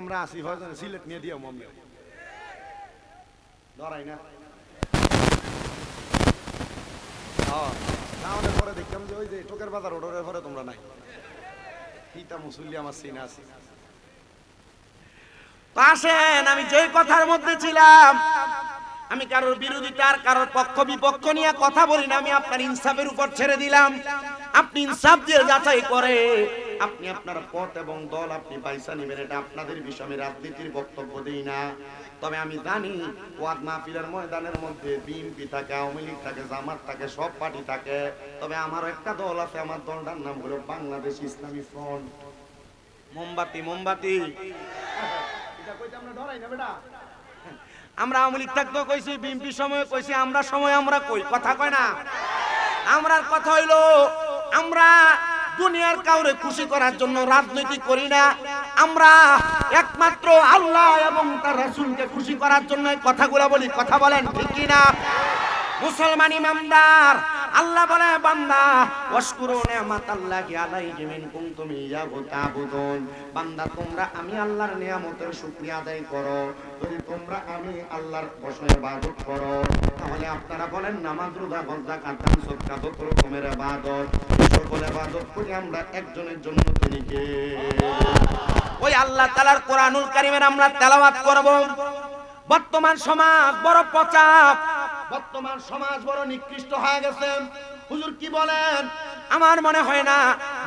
আমরা আসি হয়তো সিলেট নিয়ে দিও মম্মি ধরাই না তাহলে পরে দেখলাম যে ওই যে টোকের বাজার ওডরের পরে তোমরা নাই পিতা মুসল্লি আমার সিনে আছে আসেন আমি যেই কথার মধ্যে ছিলাম আমি কারোর বিরোধিতার কারোর পক্ষ বিপক্ষ নিয়ে কথা বলি না আমি আপনার ইনসাফের উপর ছেড়ে দিলাম আপনি ইনসাফ দিয়ে যাচাই করে আপনি আপনার পথ এবং দল আপনি পয়সা নেবেন এটা আপনাদের বিষয় আমি রাজনীতির বক্তব্য দেই না তবে আমি জানি ওয়াজ মাহফিলের ময়দানের মধ্যে বিএনপি থাকে আওয়ামী লীগ থাকে জামাত থাকে সব পার্টি থাকে তবে আমারও একটা দল আছে আমার দলটার নাম হলো বাংলাদেশ ইসলামী ফ্রন্ট মোমবাতি মোমবাতি এটা কইতে আমরা ডরাই না বেটা আমরা আওয়ামী লীগ থাকতেও কইছি বিএনপি সময় কইছি আমরা সময় আমরা কই কথা কয় না আমরার কথা হইলো আমরা দুনিয়ার কাউরে খুশি করার জন্য রাজনীতি করি না আমরা একমাত্র আল্লাহ এবং তার রাসূলকে খুশি করার জন্য কথাগুলো বলি কথা বলেন ঠিক কি না মুসলমান ইমানদার আল্লাহ বলে বান্দা ওয়াশকুরু নিয়ামাতাল্লাহি আলাইহি মিন কুনতুম ইয়াহু তা'বুদুন বান্দা তোমরা আমি আল্লাহর নিয়ামতের শুকরিয়া আদায় করো যদি তোমরা আমি আল্লাহর বশে ইবাদত করো তাহলে আপনারা বলেন নামাজ রোজা হজ যাকাত দান সদকা যত রকমের ইবাদত সকল ইবাদত করি আমরা একজনের জন্য তিনি কে ওই আল্লাহ তাআলার কোরআনুল কারীমের আমরা তেলাওয়াত করব বর্তমান সমাজ বড় পচা বর্তমান সমাজ বড় নিকৃষ্ট হয়ে গেছে হুজুর কি বলেন আমার মনে হয় না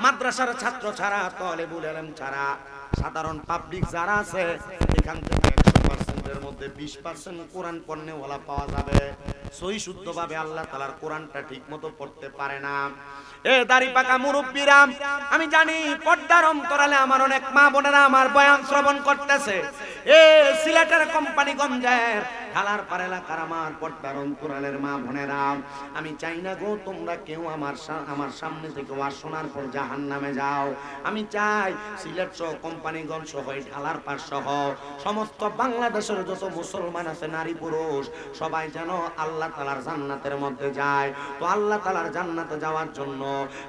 মাদ্রাসার ছাত্র ছাড়া তালেবুল ইলম ছাড়া সাধারণ পাবলিক যারা আছে এখান থেকে 100% এর মধ্যে 20% কোরআন পড়নেওয়ালা পাওয়া যাবে সহি শুদ্ধভাবে আল্লাহ তাআলার কোরআনটা ঠিকমতো পড়তে পারে না এ দাড়ি পাকা মুরব্বিরা আমি জানি পর্দার অন্তরালে আমার অনেক মা বোনেরা আমার বয়ান শ্রবণ করতেছে এ সিলেটের কোম্পানিগঞ্জের ঢালার পার এলাকার আমার পর্দার অন্তরালের মা বোনেরা আমি চাই না গো তোমরা কেউ আমার সামনে থেকে ওয়াজ শোনার পর জাহান্নামে যাও আমি চাই সিলেট সহ কোম্পানিগঞ্জ সহ ঢালার পার সহ সমস্ত বাংলাদেশের যত মুসলমান আছে নারী পুরুষ সবাই যেন আল্লাহ তাআলার জান্নাতের মধ্যে যায় তো আল্লাহ তাআলার জান্নাতে যাওয়ার জন্য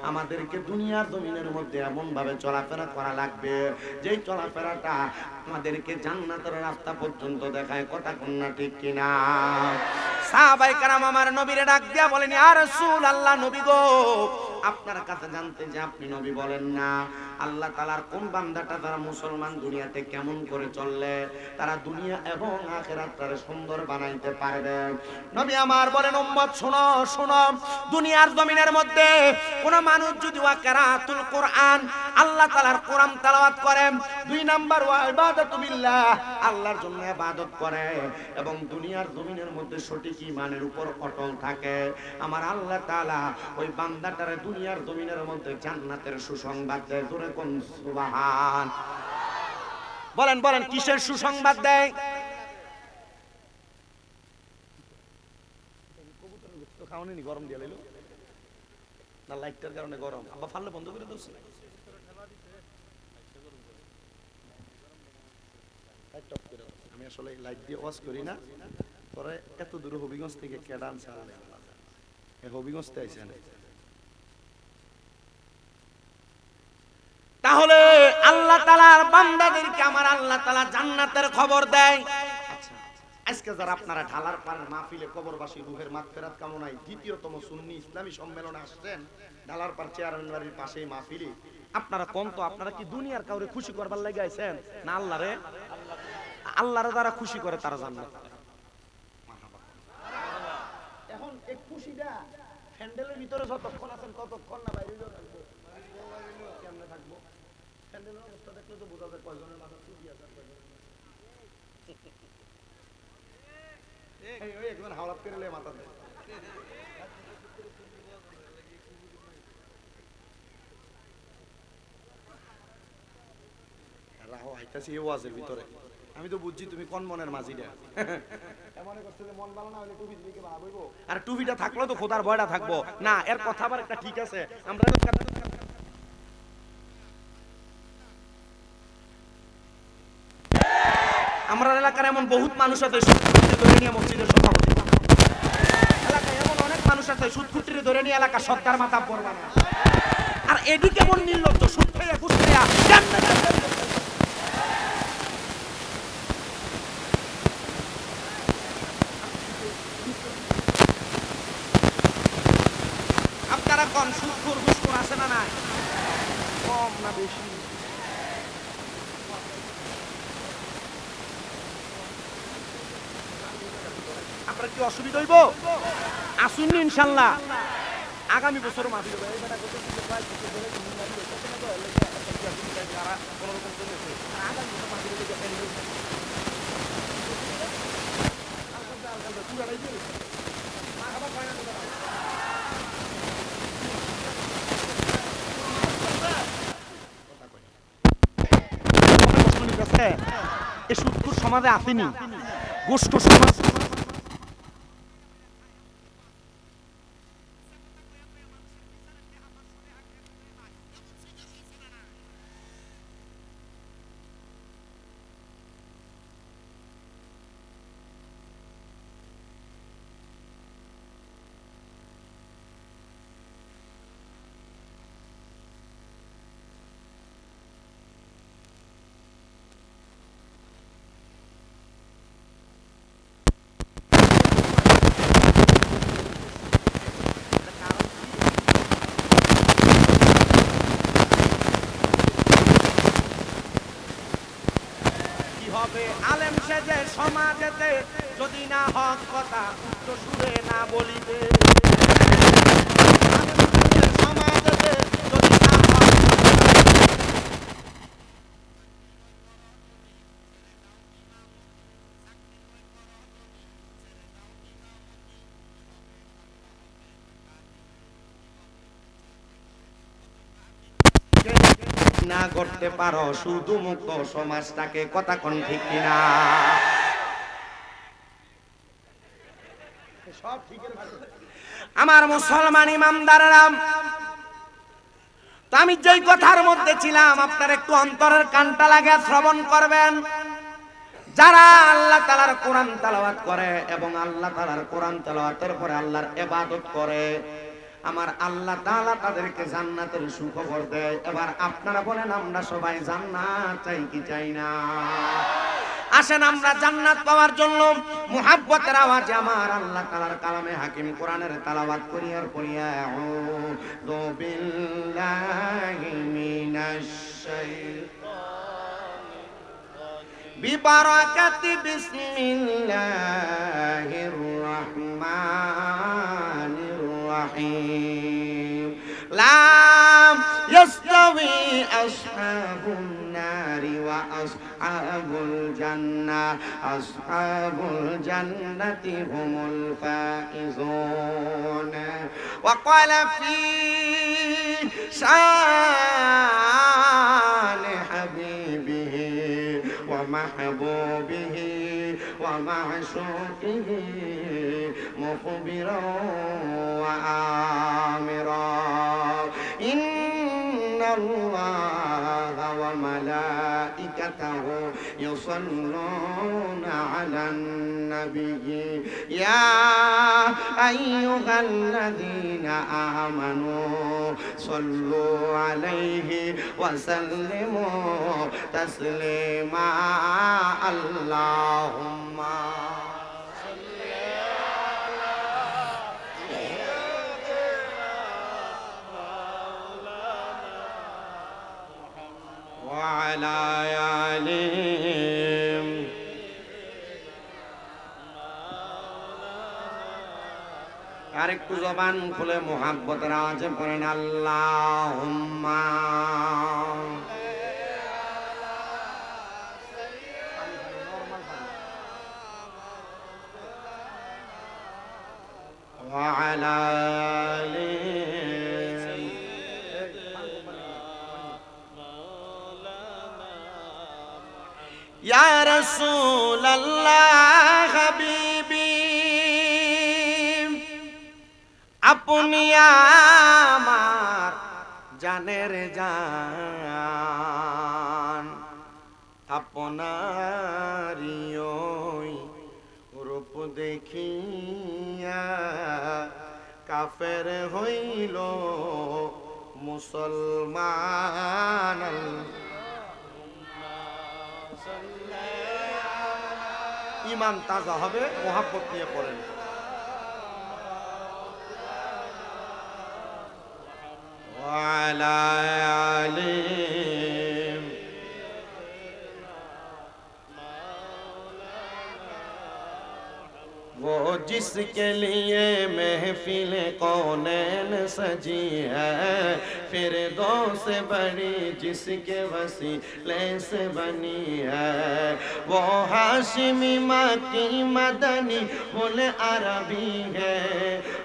আমাদেরকে দুনিয়ার জমিনের মধ্যে এমন ভাবে চলাফেরা করা লাগবে যেই চলাফেরাটা আমাদেরকে জান্নাতের রাস্তা পর্যন্ত দেখায় কথা কোন না ঠিক কিনা সাহাবায়ে কেরাম আমার নবীরে ডাক দিয়া বলেন ইয়া রাসূলুল্লাহ নবী গো আপনার কাছে জানতে যে আপনি নবী বলেন না আল্লাহ তাআলার কোন বান্দাটা যারা মুসলমান দুনিয়াতে কেমন করে চললে তারা দুনিয়া এবং আখিরাতটারে সুন্দর বানাইতে পারবে নবী আমার বলেন উম্মত শোনো শোনো দুনিয়ার জমিনের মধ্যে কোন মানুষ যদি ওয়াকিরাতুল কোরআন আল্লাহ তাআলার কোরআন তেলাওয়াত করে দুই নাম্বার ওয়া ইবাদাতু বিল্লাহ আল্লাহর জন্য ইবাদত করে এবং দুনিয়ার জমিনের মধ্যে সঠিক ঈমানের উপর অটল থাকে আমার আল্লাহ তাআলা ওই বান্দাটারে দুনিয়ার জমিনের মধ্যে জান্নাতের সুসংবাদ দেয় জোরে কোন সুবহান বলেন বলেন কিসের সুসংবাদ দেয় কবুতর তো খাওনি নি গরম দিয়া লইলো না লাইটটার কারণে গরম আব্বা ফাললে বন্ধ করে দাও আমি আসলে লাইট দিয়ে ওয়াজ করি না পরে এত দূর হবিগঞ্জ থেকে কেডান ছাড়া হবিগঞ্জ তে আইছেন তাহলে আল্লাহ তাআলার বান্দাদেরকে আমার আল্লাহ তাআলা জান্নাতের খবর দেয় আচ্ছা আজকে যারা আপনারা ঢালার পার মাহফিলে কবরবাসী রূহের মাগফিরাত কামনায় দ্বিতীয়তম সুন্নি ইসলামী সম্মেলনে আসছেন ঢালার পার চেয়ারম্যান বাড়ির পাশেই মাহফিলে আপনারা কোন তো আপনারা কি দুনিয়ার কাউরে খুশি করবার লাগি আইছেন না আল্লাহরে আল্লাহরে যারা খুশি করে তারা জান্নাত এখন এই খুশিটা হ্যান্ডেলের ভিতরে যতক্ষণ আছেন ততক্ষণ না বাইরে থাকবো কেমনে থাকবো হ্যান্ডেলের অবস্থা দেখলে তো বোঝা যায় কয়জনের মাথা টুপি আছে এই একজন হাওলাত করে লে মাথা দেয় রাহো আইতাছি এই ওয়াজের ভিতরে আমি তো বুঝছি তুমি কোন মনের মাঝিটা মনে করছো যে মন ভালো না হলে টুপি দিকে ভালো হইবো আর টুপিটা থাকলে তো খোদার ভয়টা থাকবো না এর কথা আবার একটা ঠিক আছে আমরা আমরা এলাকার এমন বহুত মানুষ আছে সুদখুট্টি ধরে নিয়ে মসজিদের সভাপতি এলাকায় এমন অনেক মানুষ আছে সুদখুট্টি ধরে নিয়ে এলাকা সরকার মাথা পড়বা না আর এদিকে কেমন নির্লজ্জ সুদ খেয়ে ঘুষ খেয়া আপনার কি অসুবিধা হইব? আসুন ইনশাল্লাহ আগামী বছর মাফি হবে। এই বেটা কত কিছু কয় কিছু বলে তুমি না দিও কত না কয় লেখা একটা কি আপনি তাই যারা কোন রকম চলেছে আর আগামী বছর মাফি হবে দেখেন নিউ আলকাল তুই আড়াই দিও মা খাবার কয় না কথা কষ্ট নিতেছে এই সুদকুর সমাজে আসেনি গোষ্ঠ সমাজ হবে আলেম সেজে সমাজেতে যদি না হক কথা উচ্চ সুরে না বলিবে সমাজেতে যদি না হক না করতে পারো শুধু মুক্ত সমাজটাকে কথা কোন ঠিক কিনা আমার মুসলমান ইমামদারেরা তো আমি যেই কথার মধ্যে ছিলাম আপনার একটু অন্তরের কানটা লাগে শ্রবণ করবেন যারা আল্লাহ তাআলার কোরআন তেলাওয়াত করে এবং আল্লাহ তাআলার কোরআন তেলাওয়াতের পরে আল্লাহর ইবাদত করে আমার আল্লাহ তাআলা তাদেরকে জান্নাতের সুখবর দেয় এবার আপনারা বলেন আমরা সবাই জান্নাত চাই কি চাই না আসেন আমরা জান্নাত পাওয়ার জন্য মুহাব্বতের আওয়াজে আমার আল্লাহ তাআলার কালামে হাকিম কোরআনের তেলাওয়াত করি আর পড়ি আউযু বিল্লাহি মিনাশ শাইতানির বিবারাকাতি বিসমিল্লাহির রাহমানির রাহিম লা ইয়াস্তাবি আসহাবুন নারি ওয়া আসহাবুল জান্নাহ আসহাবুল জান্নাতি হুমুল ফাইজুন ওয়া ক্বালা ফি শানি হাবিবিহি ওয়া মাহবুবিহি ওয়া মা'শুকিহি মুখবিরা ওয়া আমিরা ইন্নাল্লাহা ওয়া মালাইকাতাহু ইউসাল্লুনা আলান নাবিয়্যি ইয়া আইয়ুহাল্লাযীনা আমানু সাল্লু আলাইহি ওয়া সাল্লিমু তাসলিমা আল্লাহুম্মা وعلى آله আরেকটু জবান খুলে মুহাব্বতের আওয়াজে পড়েন আল্লাহুম্মা وعلى آله या रसूल अल्लाह हबीबी अपनी आमार জানের জান আপনারি ওই রূপ দেখিয়া কাফের হইল মুসলমান ইমান তাজা হবে মোহাব্বত নিয়ে পড়েন ওয়ালা আলিম वो जिसके लिए महफिल कौनैन सजी है, फिरदौस से बड़ी जिसके वसीले से बनी है। वो हाशिमी मक्की मदनी बोले अरबी है,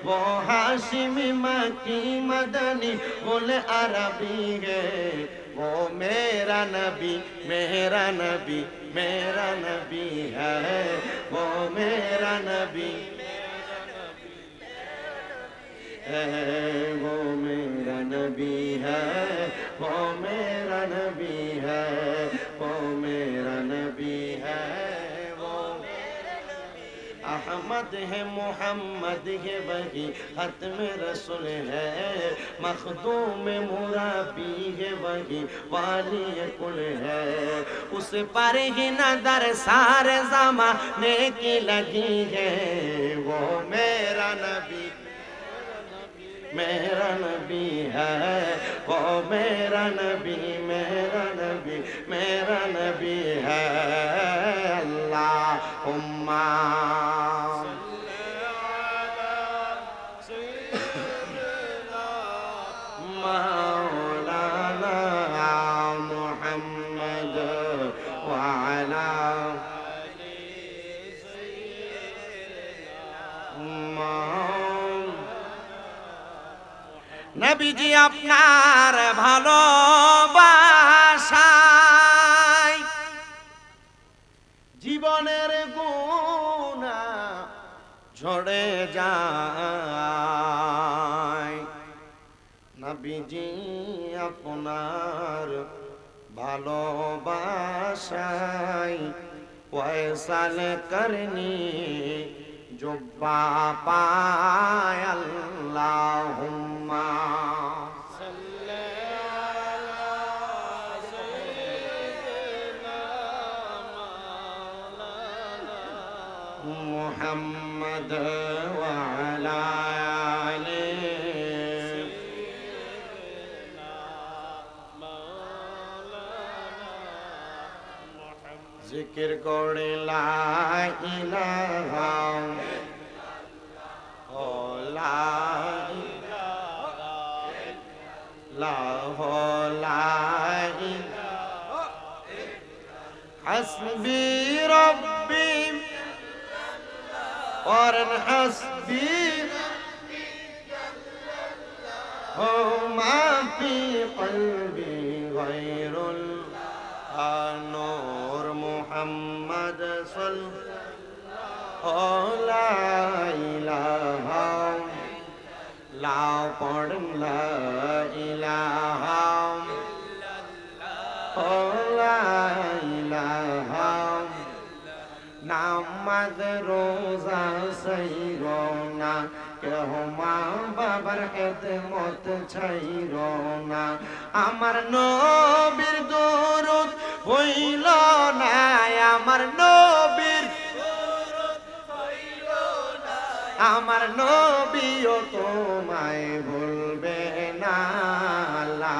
वो हाशिमी मक्की मदनी बोले अरबी है। वो मेरा नबी मेरा नबी मेरा नबी है, वो मेरा नबी है, वो मेरा नबी है, वो मेरा नबी है, वो मेरा नबी है, वो अहमद है मोहम्मद है वही खत्म रसूल है, मखदूम मुराबी है वही वाली कुल है। उस पर ही नजर सारे ज़माने की लगी है, वो मेरा नबी मेरा नबी है, वो मेरा नबी मेरा नबी मेरा नबी है। अल्लाहुम्मा मौलाना मुहम्मद व अला নবীজি আপনার ভালোবাসায় জীবনের গুনাহ ঝরে যায়। নবীজি আপনার ভালোবাসায় ওয়াসাল করনি जुब्बा पाय अल्लाहुम्मा सल्ले अला सय्यिदिना मौलाना मुहम्मद व अला आलि सय्यिदिना मौलाना मुहम्मद जिक्र करे ला इलाहा हस्बी रब्बी और हस्बी हो माफी क़ल्बी गैरुल नूर मुहम्मद सल्लल्लाहु ला इलाहा ला पढ़ ला इलाहा ला इलाहा नामाज रोजा सही रोना के हुमा बाबर खिदमत छई रोना আমার নবীর দরুদ হইল না আমার নবীর দরুদ হইল না আমার নবীও তোমায় ভুলবে না লা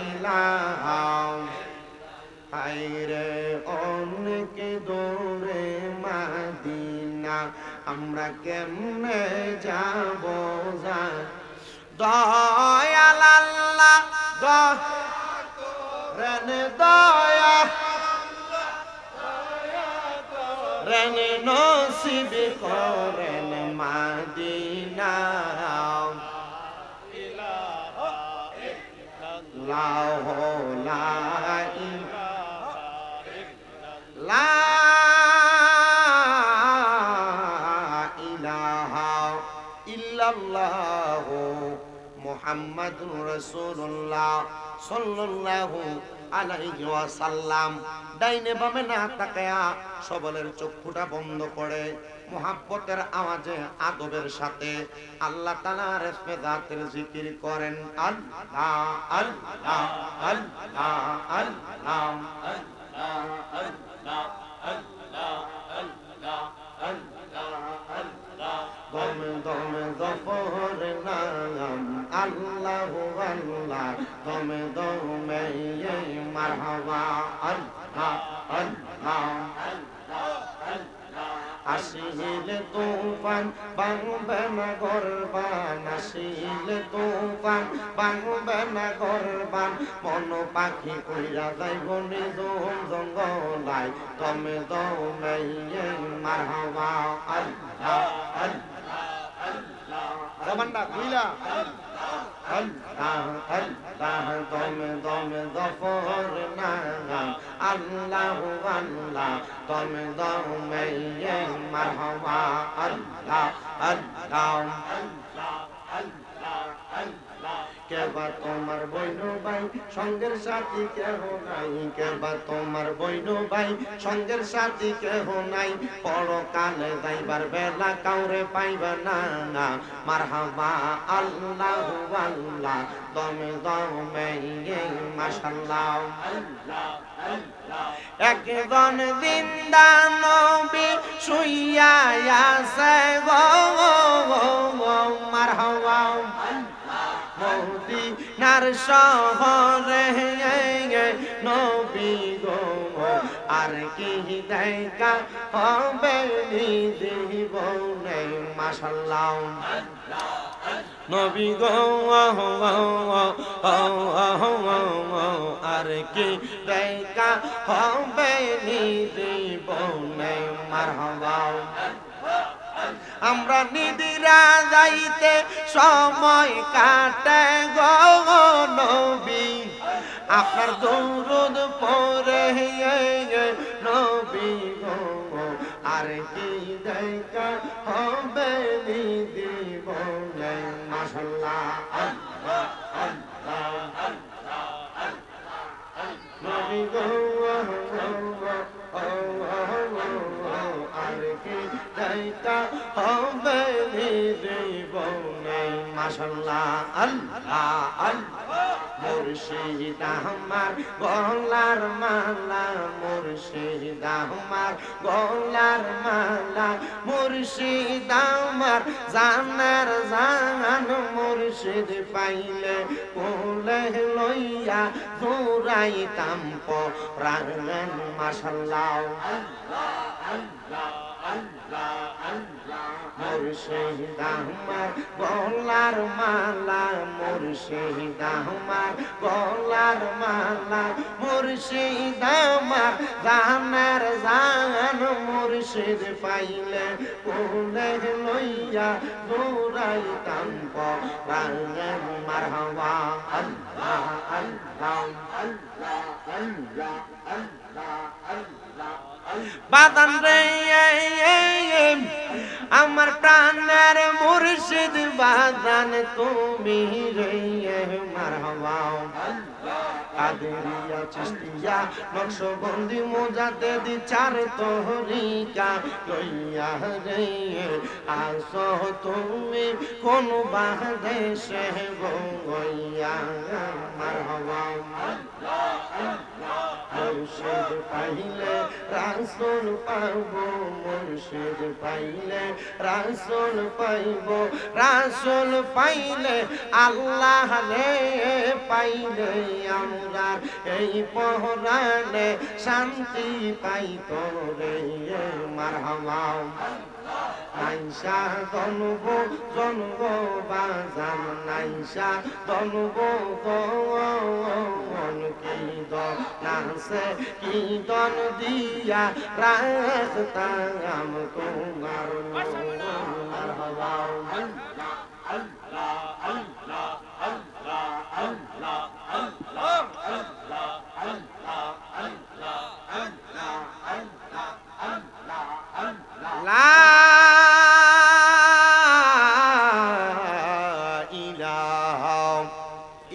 ইলাহা হায়রে অনেক দূরে মদিনা আমরা কেমনে যাব দয়াল আল্লাহ করেন দয়া রেন নসিব করেন মদিনা লা ইলাহা ইল্লাল্লাহু মুহাম্মাদুর রাসূলুল্লাহ সাল্লাল্লাহু আলাইহি ওয়াসাল্লাম। ডাইনে বামে না তাকায়া সবলের চক্ষুটা বন্ধ করে মুহাব্বতের আওয়াজে আদবের সাথে আল্লাহ তাআলার ইসমে জাতের জিকির করেন আল্লাহ আল্লাহ আল্লাহ আল্লাহ আল্লাহ আল্লাহ আল্লাহ আল্লাহ আল্লাহ দম দম গফর নাম আল্লাহু আল্লাহ দম দমে মারহাবা আল্লাহ আসিলে তুফান ভাঙবে না গরবান, আসিলে তুফান ভাঙবে না গরবান, মন পাখি উড়া যাইব নিঝুম জঙ্গলাই, তুমি দাও নাই মারহাবা আল্লাহ আল্লাহ আল্লাহ। জবানটা খুইলা আল্লাহ আল্লাহ দমে দমে দফর নাম, আল্লাহ আল্লাহ দমে দমে মারহাবা আল্লাহ আল্লাহ আল্লাহ আল্লাহ আল্লাহ। কেবা তোমার বইনু ভাই সঙ্গের সাথী কেহ নাই, কেবা তোমার বইনু ভাই সঙ্গের সাথী কেহ নাই, পরকালে যাইবার বেলা কাউরে পাইবা না না, মারহাবা আল্লাহ আল্লাহ দমে দমে মাশাআল্লাহ আল্লাহ আল্লাহ। একজন জিন্দা নবী শুইয়া আছে গো মারহাবা মদিনার শহরে নবী গো, আর কি দেখা হবে জীবনে মাশাআল্লাহ নবী গো, আর কি দেখা হবে জীবনে মারহাবা। আমরা নিদিরা যাইতে সময় কাটে গো নবী, আপনার দরুদ পড়ে নবী গো, আর কি দেখা হবে জীবনে মাশাআল্লাহ আল্লাহ আল্লাহ আল্লাহ নবী গো, আর কি দেখা হবে জীবনে মাশাআল্লাহ আল্লাহ আল্লাহ। মুর্শিদ আমার গলার মালা, মুর্শিদ আমার গলার মালা, মুর্শিদ আমার জানার জান, মুর্শিদ পাইলে কোলে লইয়া ঘুরাইতাম পরাণ মাশাআল্লাহ আল্লাহ আল্লাহ আল্লাহ আল্লাহ। মুর্শিদ আমার গলার মালা, মুর্শিদ আমার গলার মালা, মুর্শিদ আমার জানার জান, মুর্শিদ পাইলে কোলে লইয়া দৌড়াইতাম পরাণ মারহাবা আল্লাহ আল্লাহ আল্লাহ আল্লাহ আল্লাহ আল্লাহ। বাদান রে আমার প্রাণের মুর্শিদ বাদান তুমি রে মারহাবা। কাদেরিয়া চিশতিয়া নকশবন্দি মুজাদ্দিদি চার তরিকা লইয়া রে আসো তুমি কোন বাদেশে গইয়া মারহাবা। মুর্শিদ পাইলে রাসূল পাইব, মুর্শিদ পাইলে রাসূল পাইব, রাসূল পাইলে আল্লাহ রে পাইলে আমরা এই পরাণে শান্তি পাইত রে মারহাবা। নাইসা জনব জনব বাজান, নাইসা জনব গন কি দন নাসে কি দন দিয়া রাখতাম তোমার মারহাবা আল্লাহ আল্লাহ আল্লাহ আল্লাহ আল্লাহ আল্লাহ আল্লাহ আল্লাহ আল্লাহ আল্লাহ আল্লাহ আল্লাহ আল্লাহ। লা ইলাহা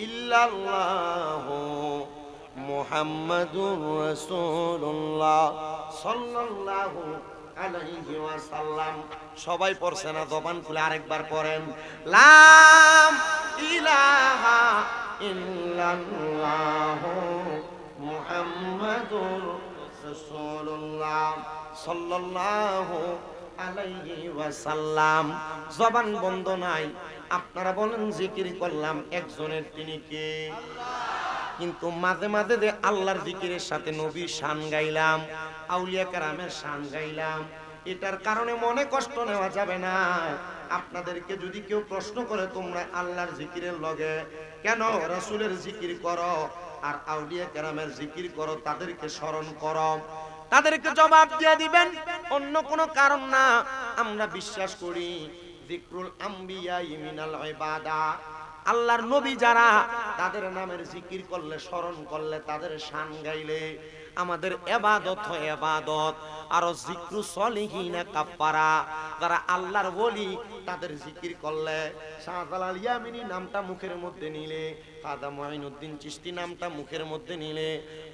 ইল্লাল্লাহ মুহাম্মাদুর রাসূলুল্লাহ সাল্লাল্লাহু আলাইহি ওয়াসাল্লাম। সবাই পড়ছে না? জবান খুলে আরেকবার পড়েন, লা ইলাহা ইল্লাল্লাহ মুহাম্মাদুর রাসূলুল্লাহ সাল্লাল্লাহু আলাইহি ওয়াসাল্লাম। জবান বন্ধ নাই, আপনারা বলেন জিকির করলাম একজনের, তিনি কে? কিন্তু মাঝে মাঝে যে আল্লাহর জিকিরের সাথে নবীর শান গাইলাম, আউলিয়া কেরামের শান গাইলাম, এটার কারণে মনে কষ্ট নেওয়া যাবে না। আপনাদেরকে যদি কেউ প্রশ্ন করে তোমরা আল্লাহর জিকিরের লগে কেন রাসূলের জিকির করো আর আউলিয়া কেরামের জিকির করো, তাদেরকে স্মরণ করো, তাদেরকে জবাব দিয়ে দিবেন অন্য কোনো কারণ না। আমরা বিশ্বাস করি যিকরুল আম্বিয়া মিনাল ইবাদা, আল্লাহর নবী যারা তাদের নামের জিকির করলে, স্মরণ করলে, তাদের শান গাইলে আমাদের ইবাদত হয় ইবাদত। আর যিকরু সলিহিনা কাফারা, যারা আল্লাহর ওলি তাদের জিকির করলে, শাহজালাল ইয়ামিনী নামটা মুখের মধ্যে নিলে, খাজা মুঈনুদ্দিন চিশতি নামটা মুখের মধ্যে নিলে,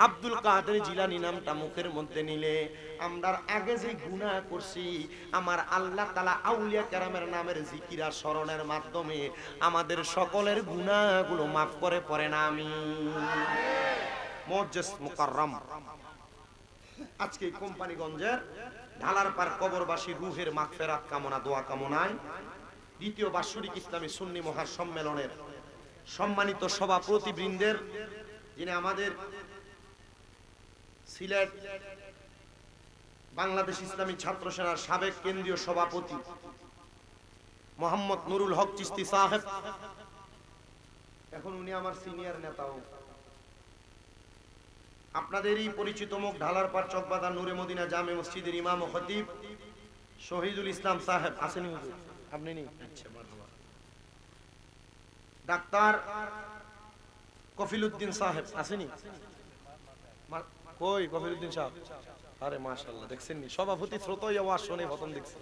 আব্দুল কাদের জিলানী নামটা মুখের মধ্যে নিলে, আমরা আগে যে গুনাহ করছি আমার আল্লাহ তাআলা আউলিয়া কেরামের নামের জিকির আর স্মরণের মাধ্যমে আমাদের সকলের গুনাহগুলো মাফ করে পড়ে না আমি মুআজ্জাজ মুকাররম। আজকে কোম্পানিগঞ্জের ঢালারপাড় কবরবাসী রুহের মাগফিরাত কামনা দোয়া কামনায় দ্বিতীয় বাৎসরিক ইসলামী সুন্নি মহাসম্মেলনের সম্মানিত সভাপতিবৃন্দের, যিনি আমাদের সিলেট বাংলাদেশ ইসলামী ছাত্র সেনার সাবেক কেন্দ্রীয় সভাপতি মোহাম্মদ নুরুল হক চিশতি সাহেব, এখন উনি আমার সিনিয়র নেতাও, আপনাদেরই পরিচিত মুখ ঢালারপাড় চকবাজার নূরে মদিনা জামে মসজিদের ইমাম ও খতিব শহীদুল ইসলাম সাহেব আসেনি হুজুর? আপনি নেই? আচ্ছা, মারহাবা। ডাক্তার কফিলউদ্দিন সাহেব আসেনি? কই কফিলউদ্দিন সাহেব? আরে মাশাআল্লাহ, দেখছেন নি সভাপতি শ্রোতই আওয়াজ শুনে প্রথম দেখছেন।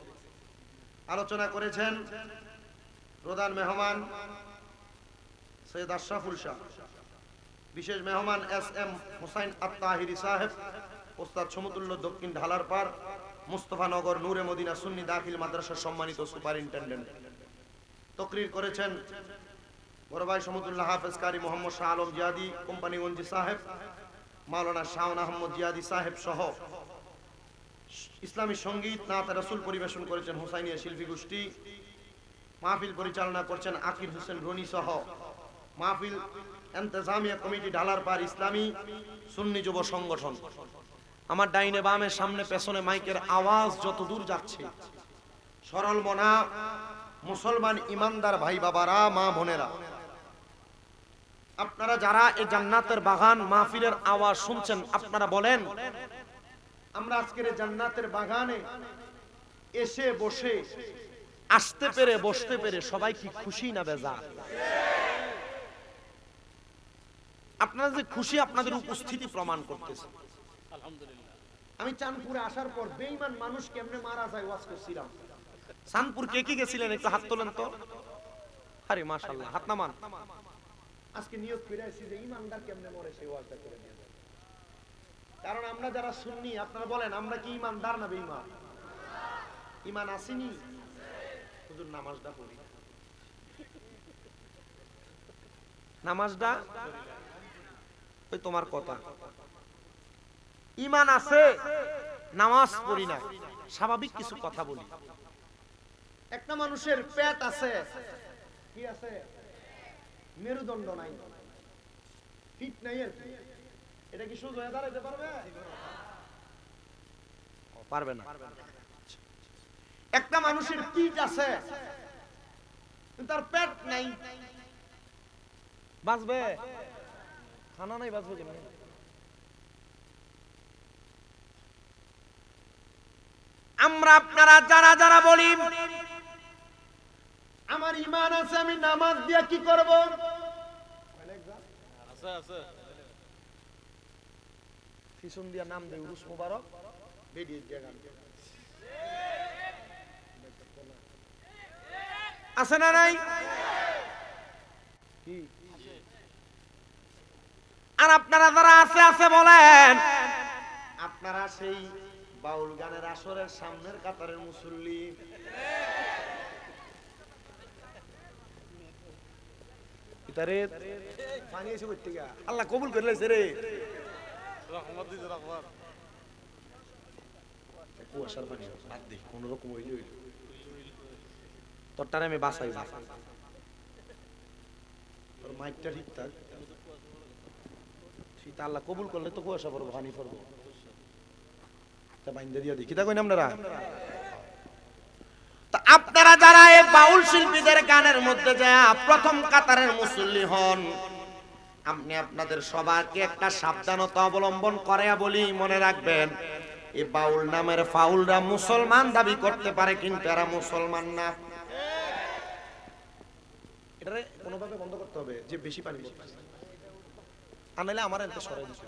আলোচনা করেছেন প্রধান মেহমান সৈয়দ আশরাফুল শাহ, বিশেষ মেহমান এস এম হুসাইন আত-তাহিরি সাহেব, ওস্তাদ সমতুল্য দক্ষিণ ঢালারপাড় মুস্তাফানগর নূরে মদিনা সুন্নি দাখিল মাদ্রাসার সম্মানিত সুপারিনটেন্ডেন্ট। তকরির করেছেন বড় ভাই সমতুল্লাহ হাফেজ কারি মোহাম্মদ শাহ আলম জিয়াদি কোম্পানিগঞ্জি সাহেব, মাওলানা শাওন আহমদ জিয়াদি সাহেব সহ ইসলামী সঙ্গীত নাত রাসূল পরিবেশন করেছেন হুসাইনিয়া শিল্পী গোষ্ঠী। মাহফিল পরিচালনা করছেন আকির হোসেন রনি সহ মাহফিল ইন্তেজামিয়া কমিটি ঢালারপাড় ইসলামী সুন্নি যুব সংগঠন। আমার ডাইনে বামে সামনে পেছনে মাইকের আওয়াজ যত দূর যাচ্ছে, সরল মনা মুসলমান ইমানদার ভাই বাবারা, মা বোনেরা, আপনারা যারা এই জান্নাতের বাগান মাহফিলের আওয়াজ শুনছেন, আপনারা বলেন আমরা আজকের এই জান্নাতের বাগানে এসে বসে আসতে পেরে বসতে পেরে সবাই কি খুশি না বেজার? আপনারা যে খুশি আপনাদের উপস্থিতি প্রমাণ করতেছে। আলহামদুলিল্লাহ। আমি চাঁদপুরে আসার পর বেঈমান মানুষ কেমনে মারা যায় ওয়াজ করছিলাম। চাঁদপুর কে কি গেছিলেন একটু হাত তোলেন তো। আরে মাশাআল্লাহ, হাত নামান। আজকে নিয়ত করে আইছি যে ঈমানদার কেমনে মরে সেই ওয়াজটা করে নিয়ে যাব। কারণ আমরা যারা সুন্নি, আপনারা বলেন আমরা কি ঈমানদার না বেঈমান? ঈমান আসেনি? হুজুর নামাজটা পড়ি, নামাজটা ওই তোমার কথা। ঈমান আছে, নামাজ পড়ি না, স্বাভাবিক কিছু কথা বলি। একটা মানুষের পেট আছে, কি আছে? মেরুদণ্ড নাই, ফিট নাই, আর কি এটা কি সোজা হয়ে দাঁড়াইতে পারবে? পারবে না। একটা মানুষের পিঠ আছে, তার পেট নাই, বাঁচবে? খানা নাই, বাঁচবে কেন? আমরা আপনারা যারা যারা বলি আমার ঈমান আছে, আমি নামাজ দিয়া কি করব? আছে আছে, পিছন দিয়া নাম দেই উরুস মোবারক বেরিয়ে দিয়া গান আছে না নাই? কি আর আপনারা যারা আছে আছে বলেন, আপনারা সেই বাউল গানের আসরের সামনের কাতারের মুসল্লি। আল্লাহ কবুল করে লাইছে রে, কুয়াশার পানি বাদ দে, কোন রকম হইলে হইল, তোরটারে আমি বাঁচাই না। তোর মাইকটা ঠিক থাক, তা আল্লাহ কবুল করলে তো কুয়াশা পড়বো, পানি পড়বো, তা বাইন্দা দিয়া দিই, কি তা কইন আপনারা? তা আপনারা যারা এই বাউল শিল্পীদের গানের মধ্যে যায় প্রথম কাতারের মুসল্লি হন, আপনি আপনাদের সবাইকে একটা সাবধানতা অবলম্বন করে বলি, মনে রাখবেন এই বাউল নামের ফাউলরা মুসলমান দাবি করতে পারে কিন্তু এরা মুসলমান না। এটারে কোনোভাবে বন্ধ করতে হবে যে বেশি পানি পড়তেছে, আনাইলে আমার এত সরাই দিছে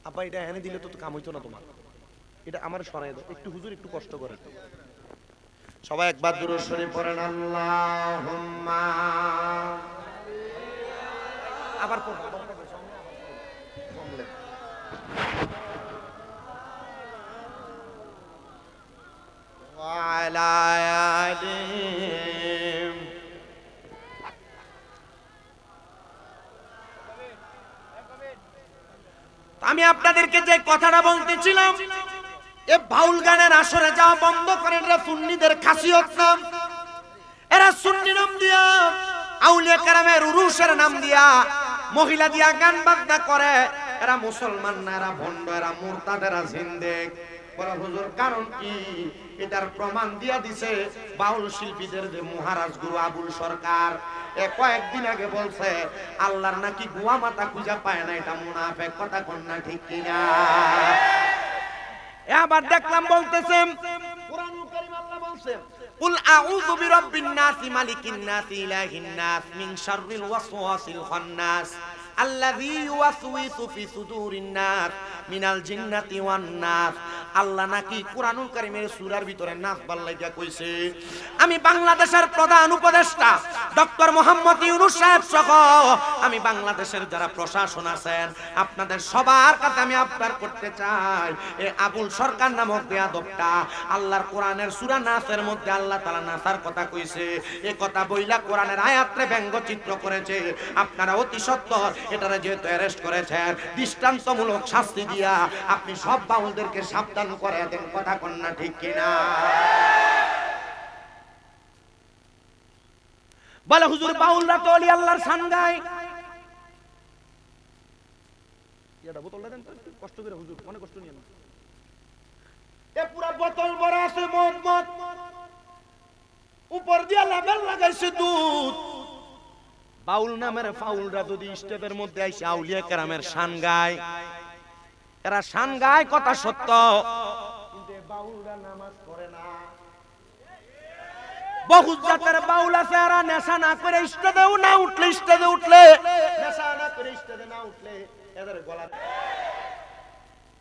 আপা, এটা এনে দিলে তো কাম হইতো না তোমার, এটা আমার সরাই দাও একটু, হুজুর একটু কষ্ট করে। সবাই একবার দুরূদ শরীফ পড়েন, আল্লাহুম্মা, আবার পড়ো, আবার পড়ো, সামনে ওয়ালা আলিহিম। আমি আপনাদেরকে যে কথাটা বলতেছিলাম, এ বাউল গানের আসরে যাওয়া বন্ধ করেন, এরা সুন্নিদের খাসিয়ত নাম। এরা সুন্নি নাম দিয়া, আউলিয়া কেরামের উরুসের নাম দিয়া, মহিলা দিয়া গান বাজনা করে, এরা মুসলমান না, এরা ভণ্ড, এরা মুরতাদ, এরা জিন্দেক। বলে হুজুর কারণ কি? এটার প্রমাণ দিয়া দিছে বাউল শিল্পীদের যে মহারাজ গুরু আবুল সরকার, কয়েকদিন আগে বলছে আল্লাহর নাকি গুয়া মাথা খুঁজে পায় না, এটা মুনাফিক কথা, কোন না ঠিক কিনা? আবার দেখলাম বলতেছে কুরআনুল কারীম আল্লাহ বলছে কুল আউযু বিরাব্বিন নাস মালিকিন নাস ইলাহিন নাস মিন শাররিল ওয়াসওয়াসিল খান্নাস আল্লাযী ইউওয়াসওয়িসু ফি সুদুরিন নাস মিনাল জিন্নাতি ওয়ান নাস। আল্লাহ নাকি কুরআনুল কারীমের সূরার ভিতরে নাস বাল্লাইয়া কইছে। আমি বাংলাদেশের প্রধান উপদেষ্টা ডক্টর মোহাম্মদ ইউনূস সাহেব সহ আমি বাংলাদেশের যারা প্রশাসন আছেন আপনাদের সবার কাছে আমি আবদার করতে চাই, এই আবুল সরকার নামক বেয়াদবটা আল্লাহর কোরআনের সূরা নাসের মধ্যে আল্লাহ তাআলা নাসার কথা কইছে, এই কথা বইলা কোরআনের আয়াতে ব্যঙ্গচিত্র করেছে। আপনারা অতি সত্বর এটারে যেহেতু অ্যারেস্ট করেছেন, দৃষ্টান্তমূলক শাস্তি দিয়া আপনি সব বাউলদেরকে সাবধান করে দেন, কথা কোন না ঠিক কিনা? বলে হুজুর বাউলরা তো ওলি আল্লাহর শান গায়। এটা বোতলটা দেন তো, কষ্ট করে হুজুর, মনে কষ্ট নিয়ে না, এ পুরো বোতল ভরা আছে মদ, মদ উপর দিয়া লেবেল লাগাইছে দুধ। বাউল নামের ফাউলরা যদি স্টেপের মধ্যে আইসে আউলিয়া কেরামের শান গায়, এরা শান গায় কথা সত্য, কিন্তু বাউলরা নামাজ পড়ে না। বহু জাতের বাউল আছে, এরা নেশা না করে স্টেজেও না উঠলে, স্টেজে উঠলে নেশা না করে স্টেজে না উঠলে এদের গলা।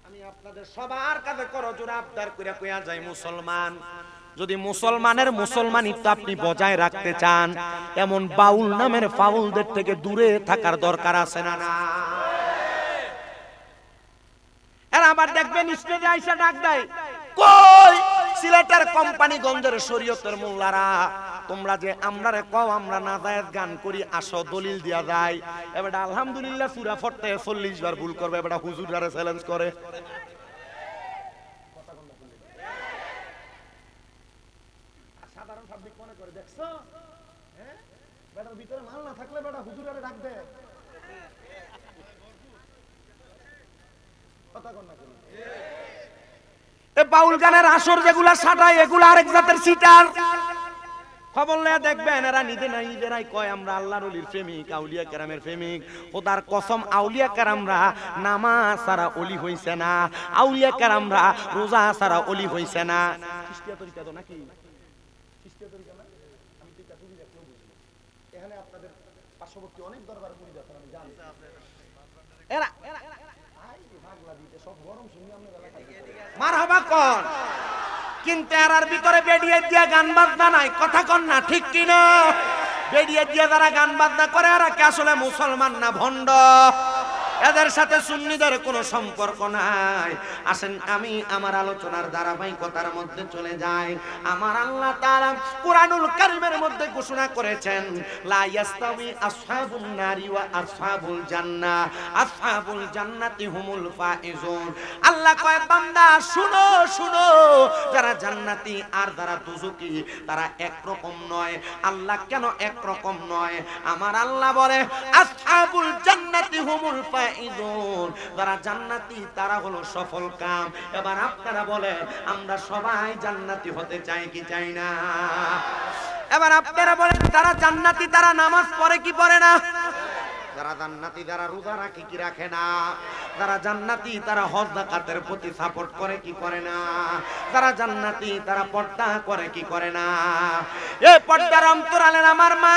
আমি আপনাদের সবার কাছে করজোড়ে আবদার কইরা কইয়া যাই, মুসলমান যদি মুসলমানের মুসলমানিত্ব আপনি বজায় রাখতে চান, এমন বাউল নামের ফাউলদের থেকে দূরে থাকার দরকার আছে না? না, এরা আবার দেখবেন স্টেজে আইসা ডাক দেয়, কই সিলেটের কোম্পানিগঞ্জের শরীয়তের মোল্লারা, তোমরা যে আমরারে কও আমরা নাজায়েজ গান করি, আসো দলিল দিয়া যায়। এবারে আলহামদুলিল্লাহ সূরা পড়তে 40 বার ভুল করবে, এবারে হুজুরারে চ্যালেঞ্জ করে। সাধারণ পাবলিক মনে করে দেখছো, হ্যাঁ বেটার ভিতরে মাল না থাকলে বেটা হুজুরারে ডাক দেয়, কথা কোন না? এ বাউল গানের আসর যেগুলা সাটায় এগুলা আরেক জাতের সিটার। খবর লয়ে দেখবেন এরা নিজেরাই কয় আমরা আল্লাহর ওলির প্রেমিক, আউলিয়া কেরামের প্রেমিক। খোদার কসম, আউলিয়া কেরামরা নামাজ ছাড়া ওলি হইছে না, আউলিয়া কেরামরা রোজা ছাড়া ওলি হইছে না। খ্রিস্টিয়া তরিকা তো নাকি খ্রিস্টিয়া তরিকা না, আমি তো কাতুরি দেখলো বুঝি। এখানে আপনাদের পার্শ্ববর্তী অনেক দরবার মুরিদ আছেন, আমি জানি। এরা ভাগলা দিতে সব গরম শুনি আমরা মারহাবা কোন, কিন্তু এরার ভিতরে বেডিয়ে দিয়া গান বাজনা নাই, কথা কোন না ঠিক কিনা? বেডিয়ে দিয়া যারা গান বাজনা করে এরা কি আসলে মুসলমান না ভণ্ড? এদের সাথে সুন্নিদের কোনো সম্পর্ক নাই। আসেন আমি আমার আলোচনার ধারাবাহিকতার মধ্যে চলে যাই। আমার আল্লাহ তাআলা কুরআনুল কারীমের মধ্যে ঘোষণা করেছেন, লা ইয়াস্তাবি আসহাবুন নারি ওয়া আসহাবুল জান্নাহ, আসহাবুল জান্নাতি হুমুল ফাইজুন। আল্লাহ কয় বান্দা শুনো শুনো, যারা জান্নাতি আর যারা দুজকি তারা একরকম নয়। আল্লাহ কেন একরকম নয়? আমার আল্লাহ বলে আসহাবুল জান্নাতি হুমুল ফাইজুন, ফাইজুন, যারা জান্নাতি তারা হলো সফল কাম। এবার আপনারা বলেন আমরা সবাই জান্নাতি হতে চাই কি চাই না? এবার আপনারা বলেন যারা জান্নাতি তারা নামাজ পড়ে কি পড়ে না? যারা জান্নাতি তারা রোজা রাখে কি রাখে না? যারা জান্নাতি তারা হজ যাকাতের প্রতি সাপোর্ট করে কি করে না? যারা জান্নাতি তারা পর্দা করে কি করে না? এই পর্দার অন্তরালের আমার মা,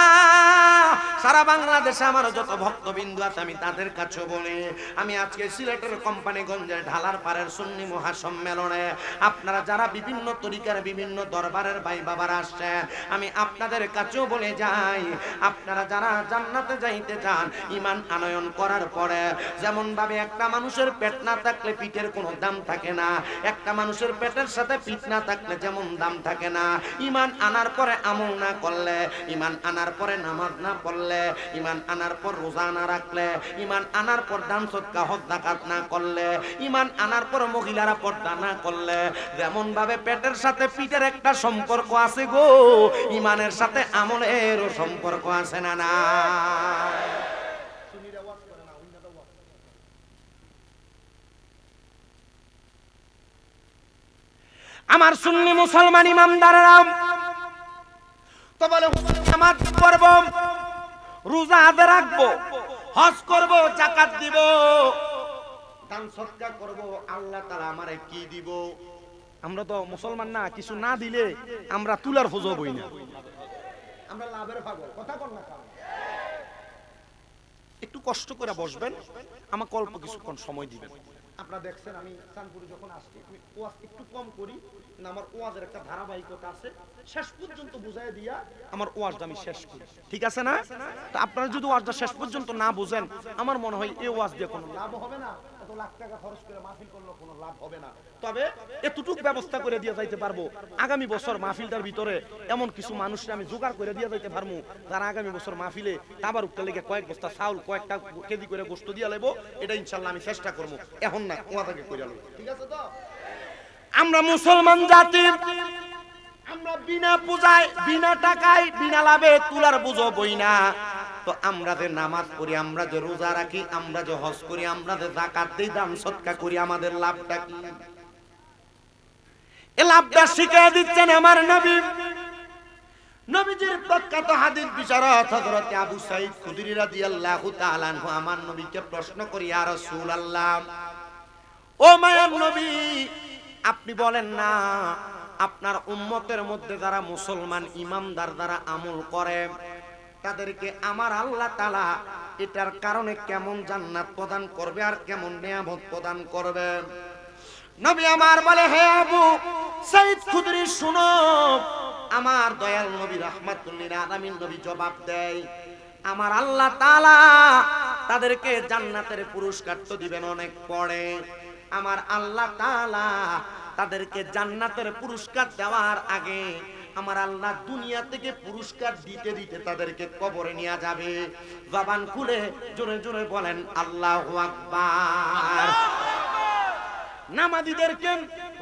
সারা বাংলাদেশে আমার যত ভক্তবিন্দু আছে আমি তাদের কাছে বলি, আমি আজকে সিলেটের কোম্পানিগঞ্জের ঢালার পাড়ের সুন্নি মহাসম্মেলনে আপনারা যারা বিভিন্ন তরিকার বিভিন্ন দরবারের ভাই বাবারা আসছে, আমি আপনাদের কাছেও বলে যাই, আপনারা যারা জান্নাতে যাইতে চান ঈমান আনয়ন করার পরে, যেমন ভাবে একটা মানুষের পেট না থাকলে পিঠের কোনো দাম থাকে না, একটা মানুষের পেটের সাথে পিঠ না থাকলে যেমন দাম থাকে না, ঈমান আনার পরে আমল না করলে, ঈমান আনার পরে নামাজ না পড়লে, ঈমান আনার পর রোজা না রাখলে, ঈমান আনার পর দান সদকা হজ যাকাত না করলে, ঈমান আনার পর মহিলারা পর্দা না করলে, যেমন ভাবে পেটের সাথে পিঠের একটা সম্পর্ক আছে গো, ঈমানের সাথে আমলেরও সম্পর্ক আছে না না? আমার সুন্নি মুসলমান ইমামদাররা তো বলে নামাজ পড়ব, রোজা আদায় রাখব, হজ করব, যাকাত দিব, দান সদকা করব, আল্লাহ তাআলা আমারে কি দিব? আমরা তো মুসলমান না, কিছু না দিলে আমরা তুলার ফোজো বই না, আমরা লাভের পাগল। কথা কর না, একটু কষ্ট করে বসবেন, আমাকে অল্প কিছুক্ষণ সময় দিবেন। আপনারা দেখছেন আমি চাঁদপুরে যখন আসছি আমি ওয়াজ একটু কম করি, না আমার ওয়াজের একটা ধারাবাহিকতা আছে, শেষ পর্যন্ত বুঝাই দিয়া আমার ওয়াজটা আমি শেষ করি, ঠিক আছে না? তো আপনারা যদি ওয়াজটা শেষ পর্যন্ত না বুঝেন, আমার মনে হয় এই ওয়াজ দিয়ে কোনো লাভ হবে না, এত লাখ টাকা খরচ করে মাহফিল করলেও কোনো লাভ হবে না। তবে এতটুকু ব্যবস্থা করে দিয়ে যাইতে পারবো, আগামী বছর মাহফিলটার ভিতরে এমন কিছু মানুষকে আমি জোগাড় করে দিয়ে যাইতে পারবো, তারা আগামী বছর মাহফিলে তাবার উঠতে লেগে কয়েক বস্তা চাউল, কয়েকটা কেজি করে গোশত দিয়ে লেবো, এটা ইনশাল্লাহ আমি চেষ্টা করবো। এখন না ওয়াদাকে কইরা লই, ঠিক আছে তো? আমরা মুসলমান জাতি, আমরা বিনা পূজায়, বিনা টাকায়, বিনা লাভে তুলার বুঝো বই না। তো আমরা যে নামাজ পড়ি, আমরা যে রোজা রাখি, আমরা যে হজ করি, আমরা যে যাকাত দেই, দান সদকা করি, আমাদের লাভটা কি? এই লাভটা শিখিয়ে দিচ্ছেন আমার নবী। নবীজির প্রখ্যাত হাদিস বিশারদ হযরত আবু সাঈদ খুদরি রাদিয়াল্লাহু তাআলা আনহু আমার নবীকে প্রশ্ন করি, ইয়া রাসূলুল্লাহ, ও মায়ার নবী, আপনি বলেন না আপনার উম্মতের মধ্যে যারা মুসলমান ইমানদার যারা আমল করে, তাদেরকে আমার আল্লাহ তাআলা এটার কারণে কেমন জান্নাত প্রদান করবে আর কেমন নিয়ামত প্রদান করবে? নবী আমার বলে, হে আবু সাঈদ খুদরি শুনো, আমার দয়াল নবী রাহমাতুল লিল আলামিন নবী জবাব দেয়, আমার আল্লাহ তাআলা তাদেরকে জান্নাতের পুরস্কার তো দিবেন অনেক পরে। আমার আল্লাহ তাআলা তাদেরকে জান্নাতের পুরস্কার দেওয়ার আগে আমার আল্লাহ দুনিয়া থেকে পুরস্কার দিতে দিতে তাদেরকে কবরে নিয়ে যাবে। জবান খুলে জোরে জোরে বলেন আল্লাহু আকবার। নামাজীদেরকে,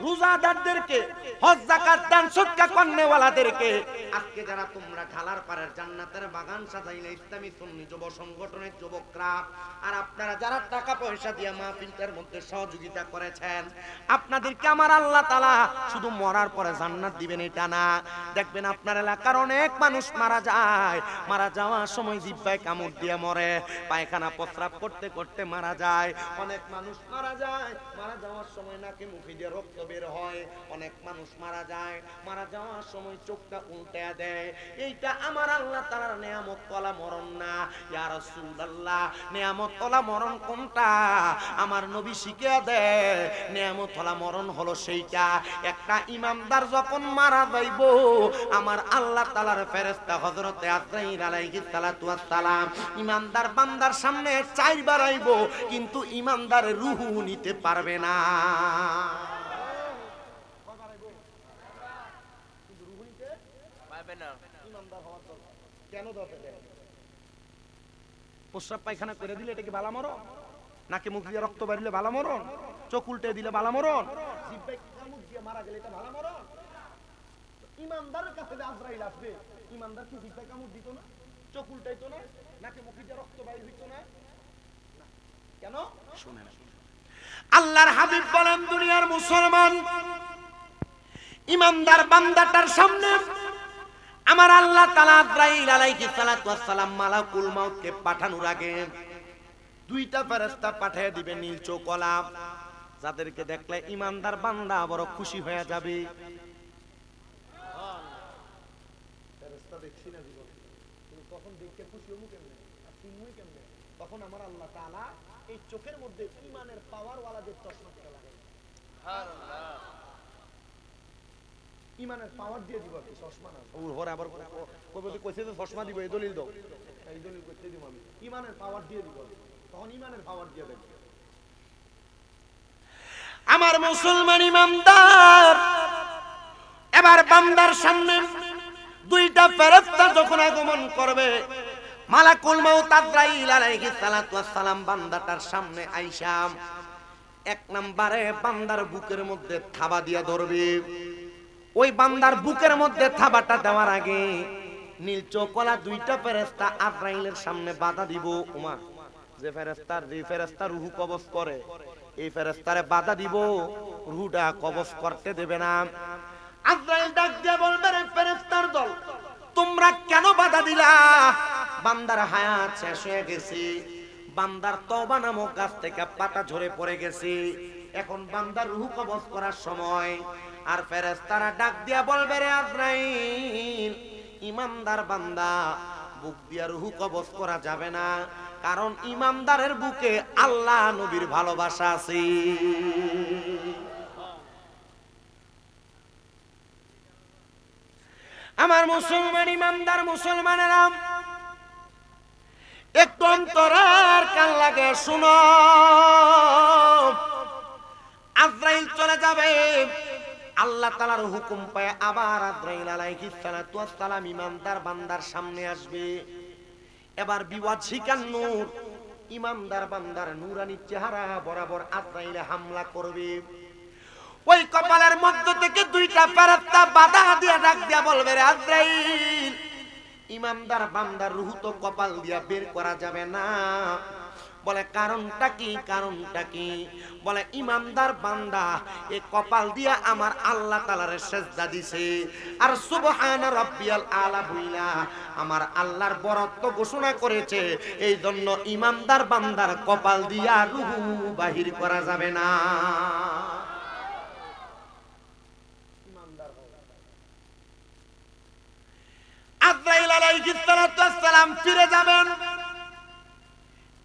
রোজাদারদেরকে, হজ যাকাত দান সদকা করনেওয়ালাদেরকে আজকে যারা তোমরা ঢালার পাড়ের জান্নাতের বাগান সাজাইলে ইসলামী সুন্নি যুব সংগঠনের যুবকরা, আর আপনারা যারা টাকা পয়সা দিয়ে মাহফিলটার মধ্যে সহযোগিতা করেছেন, আপনাদেরকে আমার আল্লাহ তাআলা শুধু মরার পরে জান্নাত দিবেন এটা না, দেখবেন আপনার এলাকার অনেক মানুষ মারা যায়, মারা যাওয়ার সময় জিহ্বায় কামড় দিয়ে মরে, পায়খানা প্রস্রাব করতে করতে মারা যায়, অনেক মানুষ মারা যায়, মারা যাওয়ার সময় নাকে মুখে দিয়ে রক্ত বের হয়, অনেক মানুষ মারা যায়, মারা যাওয়ার সময় চোখটা উল্টে দেয়। এইটা আমার আল্লাহ তাআলার নিয়ামত ওয়ালা মরণ না। ইয়া রাসূলুল্লাহ, নিয়ামত ওয়ালা মরণ কোনটা? আমার নবী শিখিয়ে দেয়, নিয়ামত ওয়ালা মরণ হলো সেইটা, একটা ইমানদার যখন মারা যাইব, আমার আল্লাহ তাআলার ফেরেশতা হযরতে আজরাইল আলাইহিস সালাতু ওয়াস সালাম ইমানদার বান্দার সামনে চারবার আইব, কিন্তু ইমানদারের রূহ নিতে পারবে না। প্রস্রাব পায়খানা করে দিলে এটা কি বালা মরণ? নাকে মুখ দিয়ে রক্ত বেরিয়ে বালা মরণ? চোখ উল্টে দিলে বালা মরণ? জিহ্বায় কামড় দিয়ে মারা গেলে এটা বালা মরণ? ইমানদারের কাছে যে আজরাইল আসবে, ইমানদার কি জিহ্বায় কামড় দিত না? চোখ উল্টাইতো না? নাকে মুখ দিয়ে রক্ত বের হইতো না? কেন শুনেন, আল্লাহর হাবিব বলেন দুনিয়ার মুসলমান ইমানদার বান্দাটার সামনে আমার আল্লাহ তাআলা আজরাইল আলাইহিস সালাতু ওয়াস সালাম মালাকুল মাউতকে পাঠানোর আগে দুইটা ফেরেশতা পাঠিয়ে দিবেন নীল চোখওয়ালা, যাদেরকে দেখলে ইমানদার বান্দা বড় খুশি হয়ে যাবে। ফেরেশতা দেখছি না জীবন, কিন্তু তখন দেখে খুশি হবো কেমনে আর চিনবই কেমনে? তখন আমার আল্লাহ তাআলা এই চোখের মধ্যে ঈমানের পাওয়ার ওয়ালাদের চশমা করে লাগাই, সুবহানাল্লাহ, ঈমানের পাওয়ার দিয়ে দিব। কি চশমা না ওর ঘরে আবার কবে কইছে যে চশমা দিব, এই দলিল দাও, এই দলিল কইতে দিব আমি, ঈমানের পাওয়ার দিয়ে দিব। তখন ঈমানের পাওয়ার দিয়ে দেব। আমার মুসলমান ইমানদার এবার বান্দার সামনে দুইটা ফেরেশতা যখন আগমন করবে, মালাকুল মাউত আজরাইল আলাইহিস সালাতু ওয়াস সালাম বান্দাটার সামনে আইসা এক নম্বরে বান্দার বুকের মধ্যে থাবা দিয়া ধরবে। ওই বান্দার বুকের মধ্যে থাবাটা দেওয়ার আগে নীল চোখওয়ালা দুইটা ফেরেশতা আজরাইলের সামনে বাধা দিব। ওমা, যে ফেরেশতা রূহ কবজ করে, এই ফেরেশতারে বাধা দিব, রূহটা কবজ করতে দেবে না। আজরাইল ডাক দিয়ে বলবে, রে ফেরেশতার দল, তোমরা কেন বাধা দিলা? বান্দার হায়াত শেষ হয়ে গেছে, বান্দার তওবা নামক গাছ থেকে পাতা ঝরে পড়ে গেছে, এখন বান্দার রূহ কবজ করার সময়। আর ফেরেশতারা ডাক দিয়া বলবে, রে আজরাইল, ইমানদার বান্দা বুক দিয়া রূহ কবজ করা যাবে না, কারণ ইমানদারের বুকে আল্লাহ নবীর ভালোবাসা আছে। আমার মুসলমান ইমানদার মুসলমানেরা একটু অন্তরের কান লাগে শুনো, আজরাইল চলে যাবে, আল্লাহ তাআলার হুকুম পায় আবার আজরাইল আলাইহিস সালাতু ওয়াস সালাম ইমানদার বান্দার সামনে আসবে। এবার বিওয়াজিকান নূর ইমানদার বান্দার নূরানি চেহারা বরাবর আজরাইলে হামলা করবে। ওই কপালের মধ্য থেকে দুইটা ফেরেশতা বাধা দিয়ে ডাক দিয়া বলবে, রে আজরাইল, ইমানদার বান্দার রূহ তো কপাল দিয়া বের করা যাবে না। বলে কারণটা কি? কারণটা কি? বলে ইমানদার বান্দা এই কপাল দিয়া আমার আল্লাহ তাআলার সিজদা দিছে, আর সুবহান রাব্বিয়াল আলা বইলা আমার আল্লাহর বরত্ব ঘোষণা করেছে, এই জন্য ইমানদার বান্দার কপাল দিয়া রূহ বাহির করা যাবে না। আজরাইল আলাইহিস সালাতু ওয়াস সালাম ফিরে যাবেন,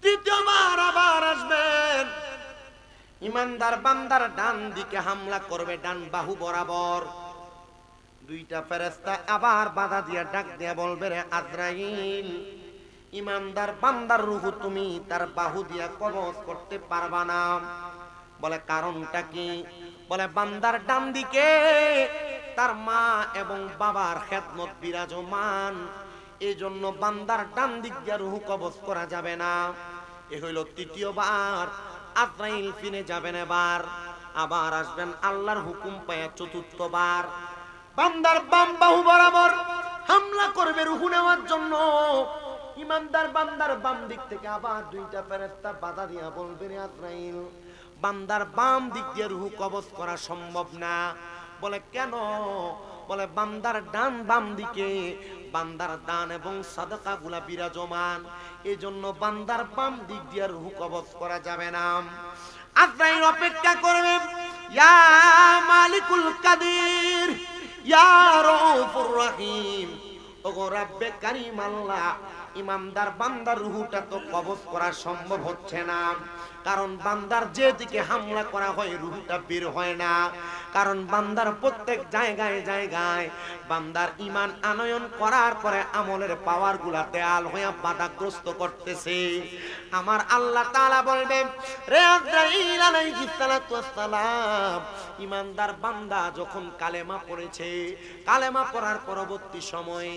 দ্বিতীয়বার আবার আসবেন, ইমানদার বান্দার ডান দিকে হামলা করবে, ডান বাহু বরাবর। দুইটা ফেরেশতা আবার বাধা দিয়া ডাক দিয়া বলবে, রে আজরাইল, ইমানদার বান্দার রূহ তুমি তার বাহু দিয়া কবজ করতে পারবা না। বলে কারণটা কি? বলে বান্দার ডান দিকে তার মা এবং বাবার খেদমত বিরাজমান, এই জন্য বান্দার ডান দিক দিয়ে রূহ কবজ করা যাবে না। এ হইল তৃতীয়বার। আজরাইল ফিরে যাবেন, এবার আবার আসবেন আল্লাহর হুকুম পায় চতুর্থবার, বান্দার বাম বাহু বরাবর হামলা করবে রূহ নেওয়ার জন্য। ইমানদার বান্দার বাম দিক থেকে আবার দুইটা ফেরেশতা বাধা দিয়া বলবে, রে আজরাইল, বান্দার বাম দিক দিয়ে রূহ কবজ করা সম্ভব না। বলে কেন? বলে বান্দার ডান বাম দিকে বান্দার দান এবং সাদাকা গুলা বিরাজমান, এই জন্য বান্দার বাম দিক দিয়ে রূহ কবজ করা যাবে না। আজরাইল অপেক্ষা করবে, ইয়া মালিকুল কাদির, ইয়া রাউফুর রহিম, ওগো রব্বে কারীম আল্লাহ, ইমানদার বান্দার রূহটা তো কবজ করা সম্ভব হচ্ছে না, কারণ বান্দার যেদিকে হামলা করা হয় রূহটা বের হয় না, কারণ বান্দার প্রত্যেক জায়গায় জায়গায় বান্দার ঈমান আনয়ন করার পরে আমলের পাওয়ার গুলা দেয়াল হয়ে বাধাগ্রস্ত করতেছে। আমার আল্লাহ তাআলা বলবে, রে আজরাইল আলাইহিস সালাতু ওয়াস সালাম, ঈমানদার বান্দা যখন কালেমা পড়েছে, কালেমা পড়ার পরবর্তী সময়ে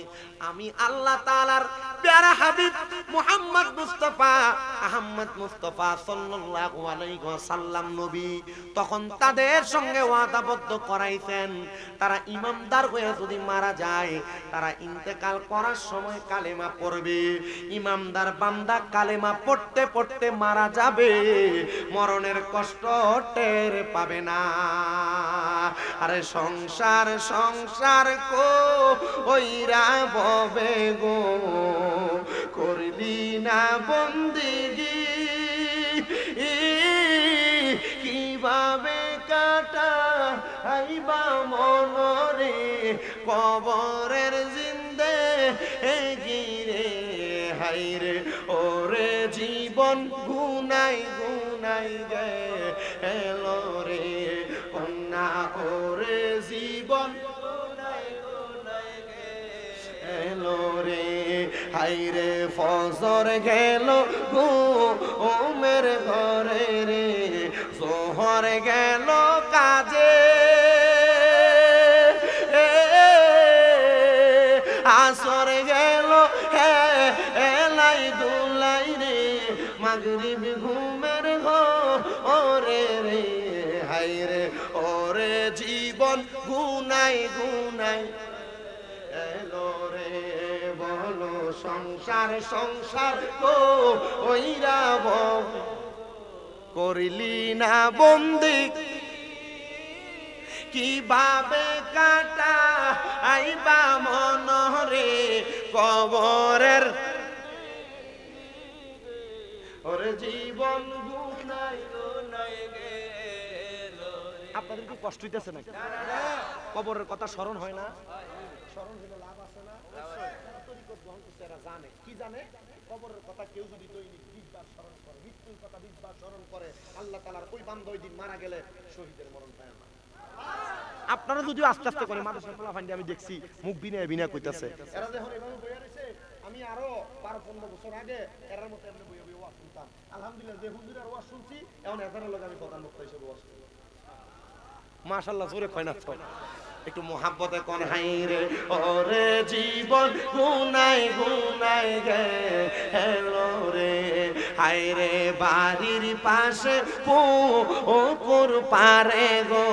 আমি আল্লাহ তাআলার প্যারা হাবিব মুহাম্মদ মুস্তাফা আহমদ মুস্তাফা সাল্লাল্লাহু আলাইহি ওয়াসাল্লাম নবী তখন তাদের সঙ্গে ওয়াদা আবদ্ধ করাইছেন, তারা ইমানদার হয়ে যদি মারা যায়, তারা ইন্তেকাল করার সময় কালেমা পড়বে। ইমানদার বান্দা কালেমা পড়তে পড়তে মারা যাবে, মরণের কষ্ট টের পাবে না। আরে সংসার সংসার কো ওইরা ববে গো, করলি না বন্দিগি, কিভাবে কাটা আইবা মনরে কবরের জিন্দে গিরে হাইরে, ওরে জীবন গুনাই গুনাই গে এলো রে কন্যা, ওরে জীবন গুনাই গুনাই গে এলো রে হাইরে, ফজর গেল ঘুমের ঘরে রে, জোহর গেল কাজে, আসর গেল এলাই দুলাই রে, মাগরিব ঘুমের ঘরে রে হাইরে, ওরে জীবন গুনাই গুনাই এলো রে। বলো সংসার সংসার গো ওইরা করিলি না বন্দি, কিভাবে কাটা আইবা মনরে কবরের, ওরে জীবন গুনাই গুনাই গেল। আপনাদের কি কষ্ট হইতেছে নাকি? কবরের কথা স্মরণ হয় না? স্মরণ হইলে লাভ আছে না? জানে কি জানে, কবরের কথা কেউ যদি দৈনিক 20 বার স্মরণ করে, মৃত্যুর কথা 20 বার স্মরণ করে, আল্লাহ তাআলার ওই বান্দা ওই দিন মারা গেলে শহীদের মরণ পায় না। আপনারা যদি আস্তে আস্তে করে মাদ্রাসার পোলাপান আমি দেখছি মুখ বিনা বিনা কইতাছে, এরা যখন এভাবে বইয়া রইছে, আমি আরো 12-15 বছর আগে এরার মতো এমনি বইয়া বইয়া ওয়াজ শুনতাম। আলহামদুলিল্লাহ যে হুজুরের ওয়াজ শুনছি এখন এজারের লগে আমি প্রধান বক্তা হিসেবে ওয়াজ করি। মাশাআল্লাহ, জোরে কয় না তো, একটু মোহাব্বতে কোন হাইরে, ওরে জীবন গুনাই গুনাই গে হেলো রে হাইরে, বাড়ির পাশে পুকুর পারে গো,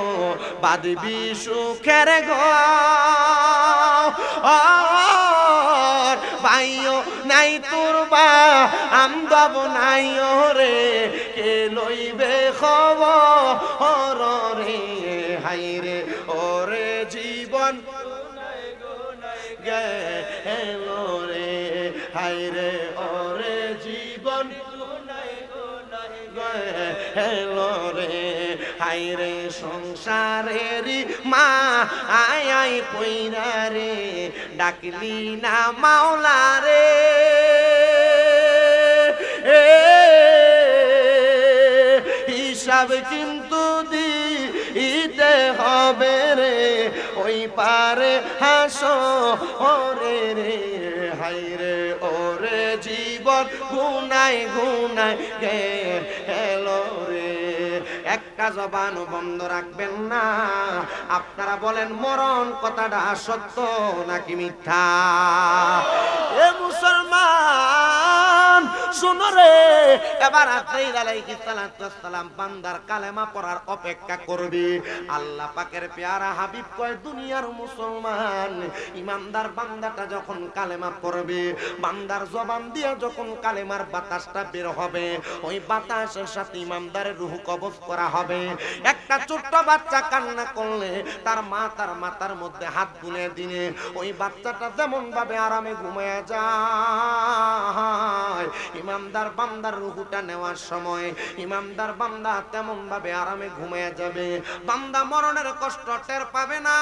বাঁধবি সুখের ঘর, ভাইও নাই তোর বা আমদব নাই রে, কে লইবে খবর রে হাইরে, ওরে জীবন গেলো রে হাইরে, ওরে জীবন গেলো রে হাইরে, সংসারেরই মা আয় আয় কইরা রে, ডাকলি না মাওলা রে, হিসাব কিন্তু দিতে হবে রে, ওই পারে হাসরে রে হাইরে, ওরে জীবন গুনাই গুনাই গেলো রে। একটা জবান বন্ধ রাখবেন না। আপনারা বলেন মরণ কথাটা সত্য নাকি মিথ্যা? এ মুসলমান শুনো রে, এবার আজরাইল আলাইহিস সালাম বান্দার কালেমা পড়ার অপেক্ষা করবে। আল্লাহ পাকের পেয়ারা হাবিব কয়, দুনিয়ার মুসলমান ইমানদার বান্দাটা যখন কালেমা পড়বে, বান্দার জবান দিয়ে যখন কালেমার বাতাসটা বের হবে, ওই বাতাসের সাথে ইমানদারের রূহ কবজ করা হবে। একটা ছোট্ট বাচ্চা কান্না করলে তার মা তার মাথার মধ্যে হাত বুনে দিলে ওই বাচ্চাটা যেমন ভাবে আরামে ঘুমায় যায়, ইমানদার বান্দার রূহটা নেওয়ার সময় ইমানদার বান্দা তেমন ভাবে আরামে ঘুমায় যাবে। বান্দা মরণের কষ্ট টের পাবে না,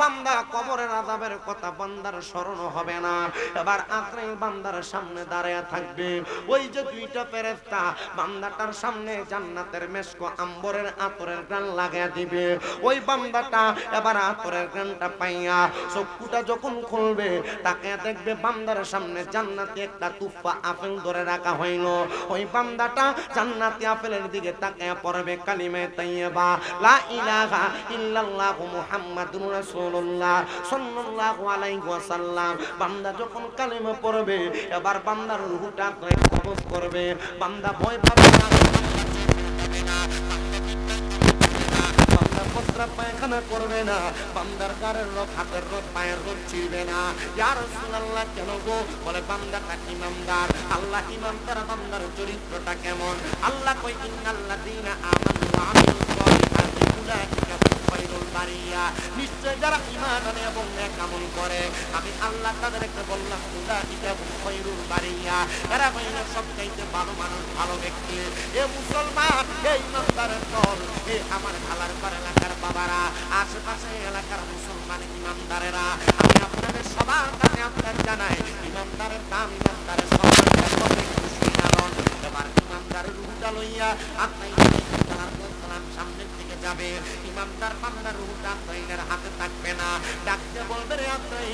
বান্দা কবরের আযাবের কথা বান্দার স্মরণ হবে না। এবার আজরাইল বান্দার সামনে দাঁড়ায়া থাকবে, ওই যে দুইটা ফেরেশতা বান্দাটার সামনে জান্নাতের মেশক আম্বরের আতরের গ্রান লাগায়া দিবে। ওই বান্দাটা এবার আতরের গ্রানটা পাইয়া চক্ষুটা যখন খুলবে, তাকে দেখবে বান্দার সামনে জান্নাতি একটা তুফা আপেল ধরে রাখা হইল। ওই বান্দাটা জান্নাতি আপেলের দিকে তাকায়া পড়বে কালিমা তাইয়্যিবা লা ইলাহা ইল্লাল্লাহু মুহাম্মাদুর রাসূলুল্লাহ সাল্লাল্লাহু আলাইহি ওয়াসাল্লাম। বান্দা যখন কালিমা পড়বে, এবার বান্দার রূহটা কবজ করবে। বান্দা ভয় পাবে না, বান্দা পায়খানা করবে না, বান্দার গায়ের রোগ, হাতের রোগ, পায়ের রোগ ছিড়বে না। ইয়া রাসূলুল্লাহ কেন গো? বলে বান্দাটা ইমানদার। আল্লাহ ইমানদার বান্দার চরিত্রটা কেমন? আল্লাহ কই ইন্নাল্লাযীনা আমানু ওয়া আমিলুস সালিহাতি উলাইকা খায়রুল বারিয়া, নিশ্চয় যারা ঈমান আনে এবং নেক আমল করে আমি আল্লাহ তাদেরকে বললাম উলাইকা খায়রুল বারিয়া, এরা হইল সবচাইতে ভালো মানুষ, ভালো ব্যক্তি। এ মুসলমান, এই ইমানদারের দল, এ আমার ঢালারপাড় এলাকার বাবারা, আশেপাশে এলাকার মুসলমান ইমানদারেরা, আমি আপনাদের সবার কাছে আপনার জানাই ইমানদারের দাম, ইমানদারের সম্মান খুশি কারণ এবার ইমানদারের রুহটা লইয়া আপনি সামনের দিকে যাবে। ইমানদার বান্দার রুহটা আপনার হাতে থাকবে না, ডাকতে বলবে রে আপনি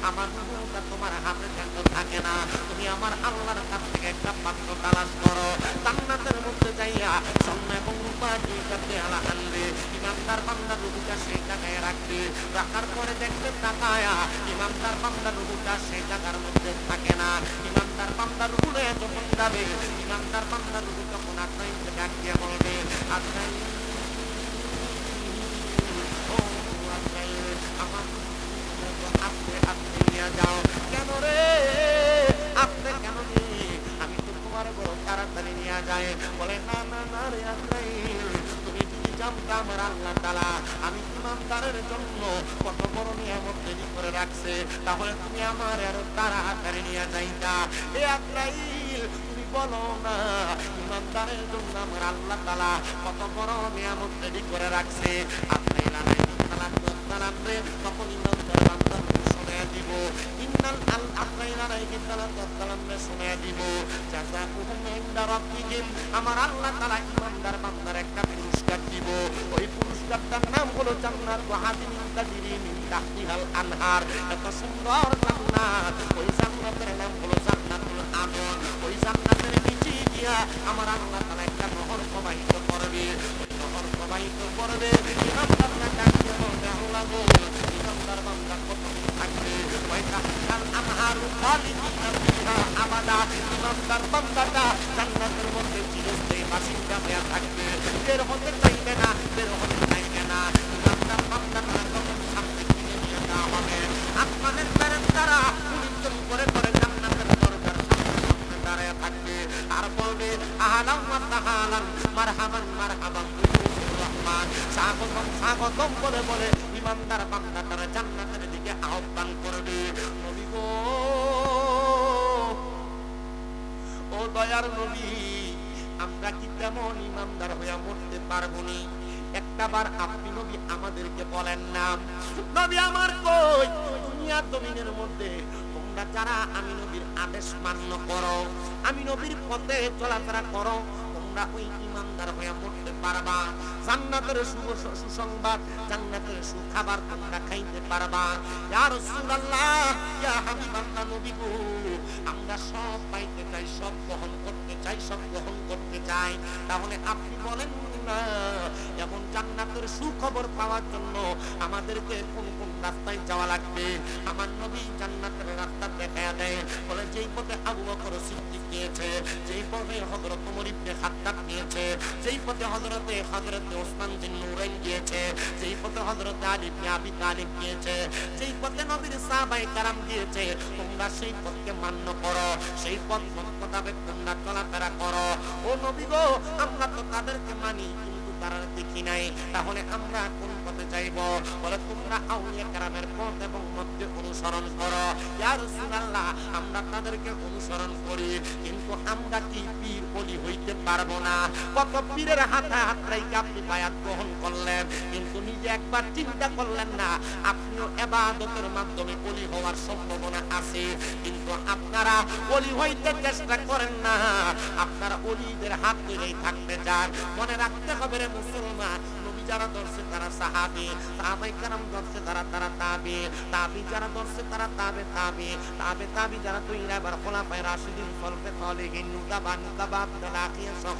আমার রুহটা তোমার হাতে কেন থাকে না? তুমি আমার আল্লাহর কাছ থেকে একটা পাত্র তালাশ করো, জান্নাতের মধ্যে যাইয়া স্বর্ণ এবং রূপা দুইটা পেয়ালা আনবে। ইমানদার বান্দার রুহটা সেই জায়গায় রাখবে, রাখার পরে দেখতে তাকায়া ইমানদার বান্দার রুহটা সেই জায়গার মধ্যে থাকে না। ইমানদার বান্দার রুহে যখন যাবে, ইমানদার বান্দার রুহ তখন আপনার ডাক দিয়ে বলবে আপনার আমার আপনি আপনি নিয়ে যাও। কেন রে আপনি কেন নিয়ে? আমি তো তোমার বড় তাড়াতাড়ি নিয়ে যাই। বলে না না না রে আপনি, তুমি যদি জানতা আমার আল্লাহ তাআলা আমি ইমানদারের জন্য কত বড় নিয়ামত তৈরি করে রাখছে, তাহলে তুমি আমার আরো তাড়াতাড়ি নিয়ে যাইতা। এ আজরাইল তুমি বলো না ইমানদারের জন্য আমার আল্লাহ তাআলা কত বড় নিয়ামত তৈরি করে রাখছে। আপনি তখন ইমানদার বান্দা শুনে দিব, ইন্নাল আল আখরাইনা রাইহিসালামে শুনে দিব জাযাকুহুম ইনদা রাব্বিহিম, আমার আল্লাহ তাআলা ইমানদার বান্দার একটা পুরস্কার দিব। ওই পুরস্কারটার নাম হলো জান্নাত, ওয়াহাদিন তাজরি মিন তাহতিহাল আনহার, এত সুন্দর জান্নাত। ওই জান্নাতের নাম হলো জান্নাতুল আদন। ওই জান্নাতের নিচে দিয়া আমার আল্লাহ তাআলা একটা নহর প্রবাহিত করবে। ওই নহর প্রবাহিত করবে, ইমানদাররা ডাকতে বলবে আল্লাহ গো, ইমানদার বান্দা কত থাকবে? ওই তাহতিহাল আনহার খালিদিনা ফিহা আবাদা, ইমানদার বান্দাটা জান্নাতের মধ্যে চিরস্থায়ী বাসিন্দা হয়ে থাকবে, বের হতে চাইবে না, বের হতে চাইবে না। ইমানদার বান্দাটা তখন সামনে দিকে নিয়ে যাওয়া হবে, আসমানের তারা কুলিঞ্জন করে করে জান্নাতের দরজার সামনে দাঁড়ায় থাকবে আর বলবে আহলান ওয়া তাহালান মারহাবান মারহাবান বিকুর রহমান, স্বাগতম স্বাগতম বলে বলে ইমানদার বান্দাটা জান্নাতের দিকে আহ্বান করবে। নবী গো, ও দয়ার নবী, আমরা কি তেমন ইমানদার হয়ে মরতে পারবো নি? একটাবার আপনি নবী আমাদেরকে বলেন না। নবী আমার কই, দুনিয়ার জমিনের মধ্যে তোমরা যারা আমি নবীর আদেশ মান্য করো, আমি নবীর পথে চলাফেরা করো, তোমরা ওই ইমানদার হয়ে মরতে পারবা। জান্নাতের সুসংবাদ, জান্নাতের সুখাবার তোমরা খাইতে পারবা। ইয়া রাসূলুল্লাহ, ইয়া হাবিবাল্লাহ, নবী গো, আমরা সব পাইতে চাই, সব গ্রহণ করতে চাই, সব গ্রহণ করতে চাই। তাহলে আপনি বলেন না, এমন জান্নাতের সুখবর পাওয়ার জন্য আমাদেরকে কোন কোন রাস্তায় যাওয়া লাগবে? আমার নবী জান্নাতের রাস্তা দেখায়া দেয়। বলে যেই পথে আবু বকর সিদ্দিক গিয়েছে, যেই পথে হযরত ওমর ইবনে খাত্তাব গিয়েছে, যেই পথে হযরত ওসমান বিন নুরাইন গিয়েছে, যেই পথে হযরত আলী ইবনে আবি তালিব গিয়েছে, যেই পথে নবীর সাহাবায়ে কেরাম গিয়েছে, তোমরা সেই পথকে মান্য করো, সেই পথ মোতাবেক তোমরা চলাফেরা করো। ও নবী গো, আমরা তো তাদেরকে মানি, কিন্তু তারা দেখি নাই, তাহলে আমরা কোন পথে যাইব? বলে তোমরা আউলিয়া কেরামের পথ এবং মধ্যে অনুসরণ করো। ইয়া রাসূলুল্লাহ, আমরা তাদেরকে অনুসরণ করি, কিন্তু আমরা কি পীর ওলি হইতে পারবো না? কত পীরের হাতে হাত রেখে আপনি বায়াত গ্রহণ করলেন, কিন্তু নিজে একবার চিন্তা করলেন না আপনিও ইবাদতের মাধ্যমে ওলি হওয়ার সম্ভাবনা আছে, কিন্তু আপনারা ওলি হইতে চেষ্টা করেন না, আপনারা ওলিদের হাত ধরেই থাকতে চান। মনে রাখতে হবে রে মুসলমান, নবী যারা ধরছে তারা সাহাবী, সাহাবায়ে কেরাম ধরছে তারা তাবী, তাবী যারা ধরছে তারা তাবী যারা তৈরি আবার খোলাফায়ে রাশিদিন, সলফে সালেহিন, নুকাবা আব্দুল আখির সহ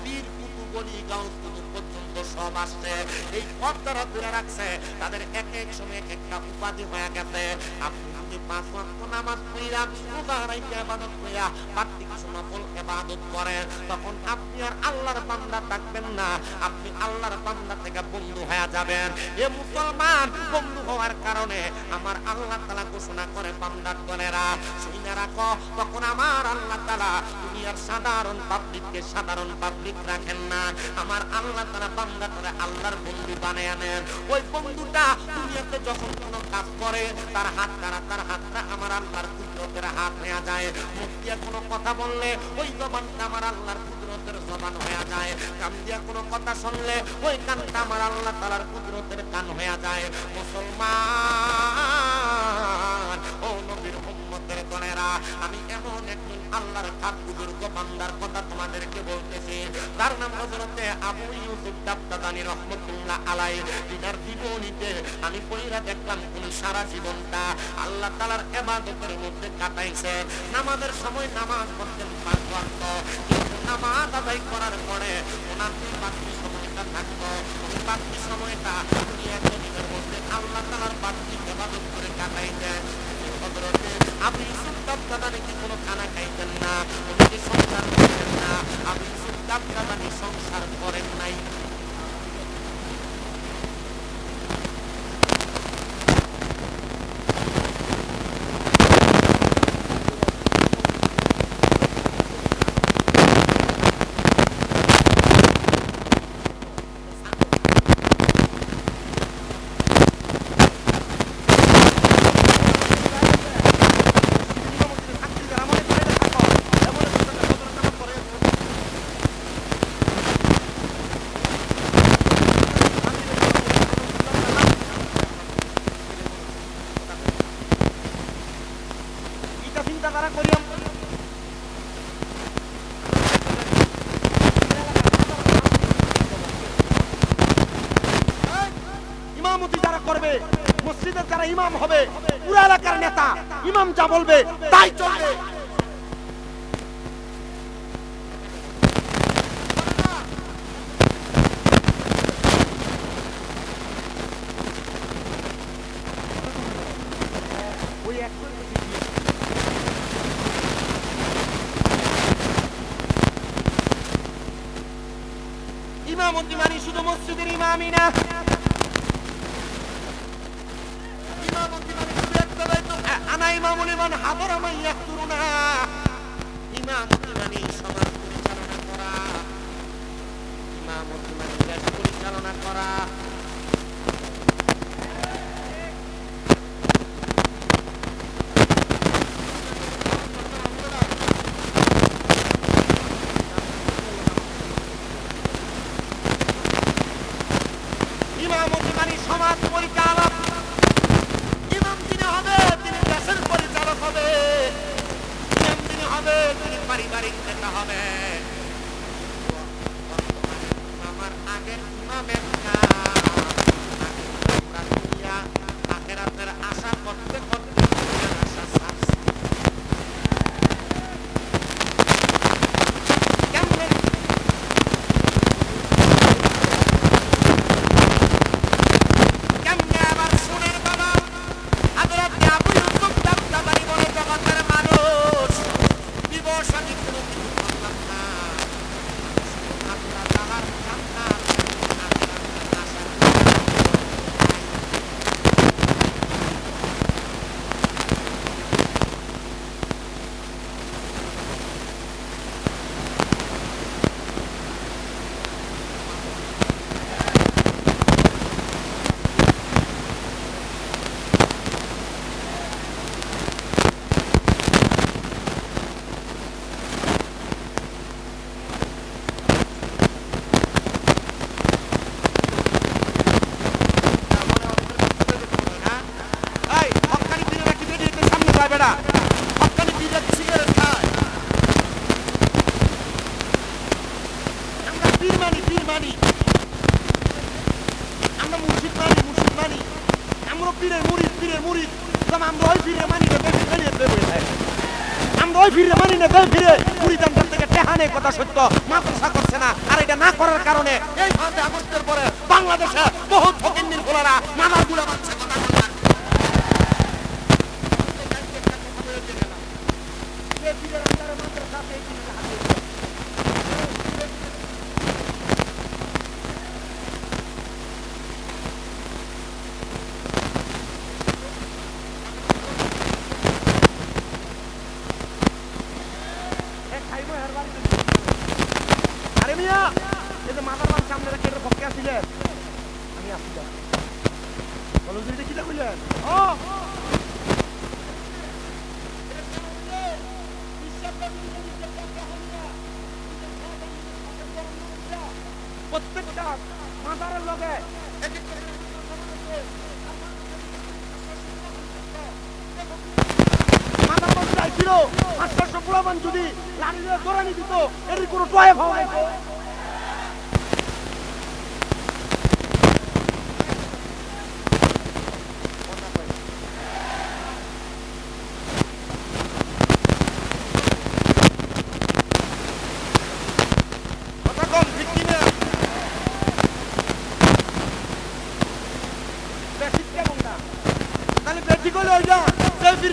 পীর কুতুব ওলি গাউস কুতুব পর্যন্ত সব আসছে। এই পথ তারা ধরে রাখছে, তাদের এক এক সময় এক একটা উপাধি হয়ে গেছে। আপনি যদি 5 ওয়াক্ত নামাজ পড়িয়া রোজা রাখা ইবাদত কইরা প্রত্যেক কিছু নফল ইবাদত করেন, তখন আপনি আর আল্লাহর বান্দা থাকবেন না, আপনি আল্লাহর বান্দা থেকে বন্ধু হয়ে যাবেন। এ মুসলমান, বন্ধু হওয়ার কারণে আমার আল্লাহ তাআলা ঘোষণা করে, বান্দার দলেরা শুনে রাখো, তখন আমার আল্লাহ তাআলা দুনিয়ার সাধারণ পাবলিককে সাধারণ পাবলিক রাখেন না, আমার আল্লাহ তাআলা বান্দা করে আল্লাহর বন্ধু বানায় আনেন। ওই বন্ধুটা দুনিয়াতে যখন কোনো কাজ করে তার হাতটা আমার আল্লাহর কুদরতের হাত হয়ে যায়। মুখ দিয়ে কোনো কথা বললে ওই জবানটা আমার আল্লাহর কুদরতের জবান হয়ে যায়। কান দিয়ে কোনো কথা শুনলে ওই কানটা আমার আল্লাহ তাআলার কুদরতের কান হয়ে যায়। মুসলমান, ও নবীর উম্মতের দলেরা, আমি এমন একজন আল্লাহর খাস বুজুর্গ বান্দার কথা তোমাদেরকে বলতেছি, তার নাম হযরতে আবু ইউসুফ দাবদাদানি রাহমাতুল্লাহ আলাইহি। তিনার জীবনীতে আমি পড়া দেখলাম তিনি সারা জীবনটা আল্লাহ তাআলার ইবাদতের মধ্যে কাটাইছে। নামাজের সময় নামাজ পড়তেন 5 ওয়াক্ত, কিন্তু নামাজ আদায় করার পরে ওনার বাকি সময়টা থাকতো, ওই বাকি সময়টা উনি একদিনের মধ্যে আল্লাহ তাআলার বাকি ইবাদত করে কাটাইতেন। হযরতে আবু ইউসুফ দাবদাদানি কি কোনো খানা খাইতেন না, উনি কি সংসার করতেন না? আবু ইউসুফ দাবদাদানি সংসার করেন নাই। মসজিদের যারা ইমাম হবে, পুরো এলাকার নেতা, ইমাম যা বলবে তাই চলবে। ইমামতি মানে শুধু মসজিদের ইমামই না, আনা ইমামুল ইমান হাদরা মান ইয়াহতুরুনা। ইমামতি মানে সমাজ পরিচালনা করা, ইমামতি মানে দেশ পরিচালনা করা। ইমামতি মানে সমাজ পরিচালক। ইমাম যিনি হবে তিনি দেশের পরিচালক হবে, ইমাম যিনি হবে তিনি পারিবারিক নেতা হবে। আমার আগের ইমামের আখেরাতের আশা করতে করতে আশা ছাড়ছে। কথা সত্য, মাদ্রাসা করছে না, আর এটা না করার কারণে এই 5 আগস্টের পরে বাংলাদেশে বহুত ফকিন্নির গোলারা মামার গুলা বাচ্চা কথা বললেন। মাদ্রাসা আছে, এই জিনিসটা হারিয়ে আরে মিয়া, এই যে মাদার বাড়ির সামনে রেখে এটার পক্ষে আসিলেন, আমি আসছিলাম বলো যে এটা কিটা কইলেন? প্রত্যেকটা মাদারের লগে মাদার বাড়ি চাইছিল 500 পোলাপান যদি লাড়ি দিয়ে দৌড়ানি দিত, এর কোনো টয়ে ভাব নাই।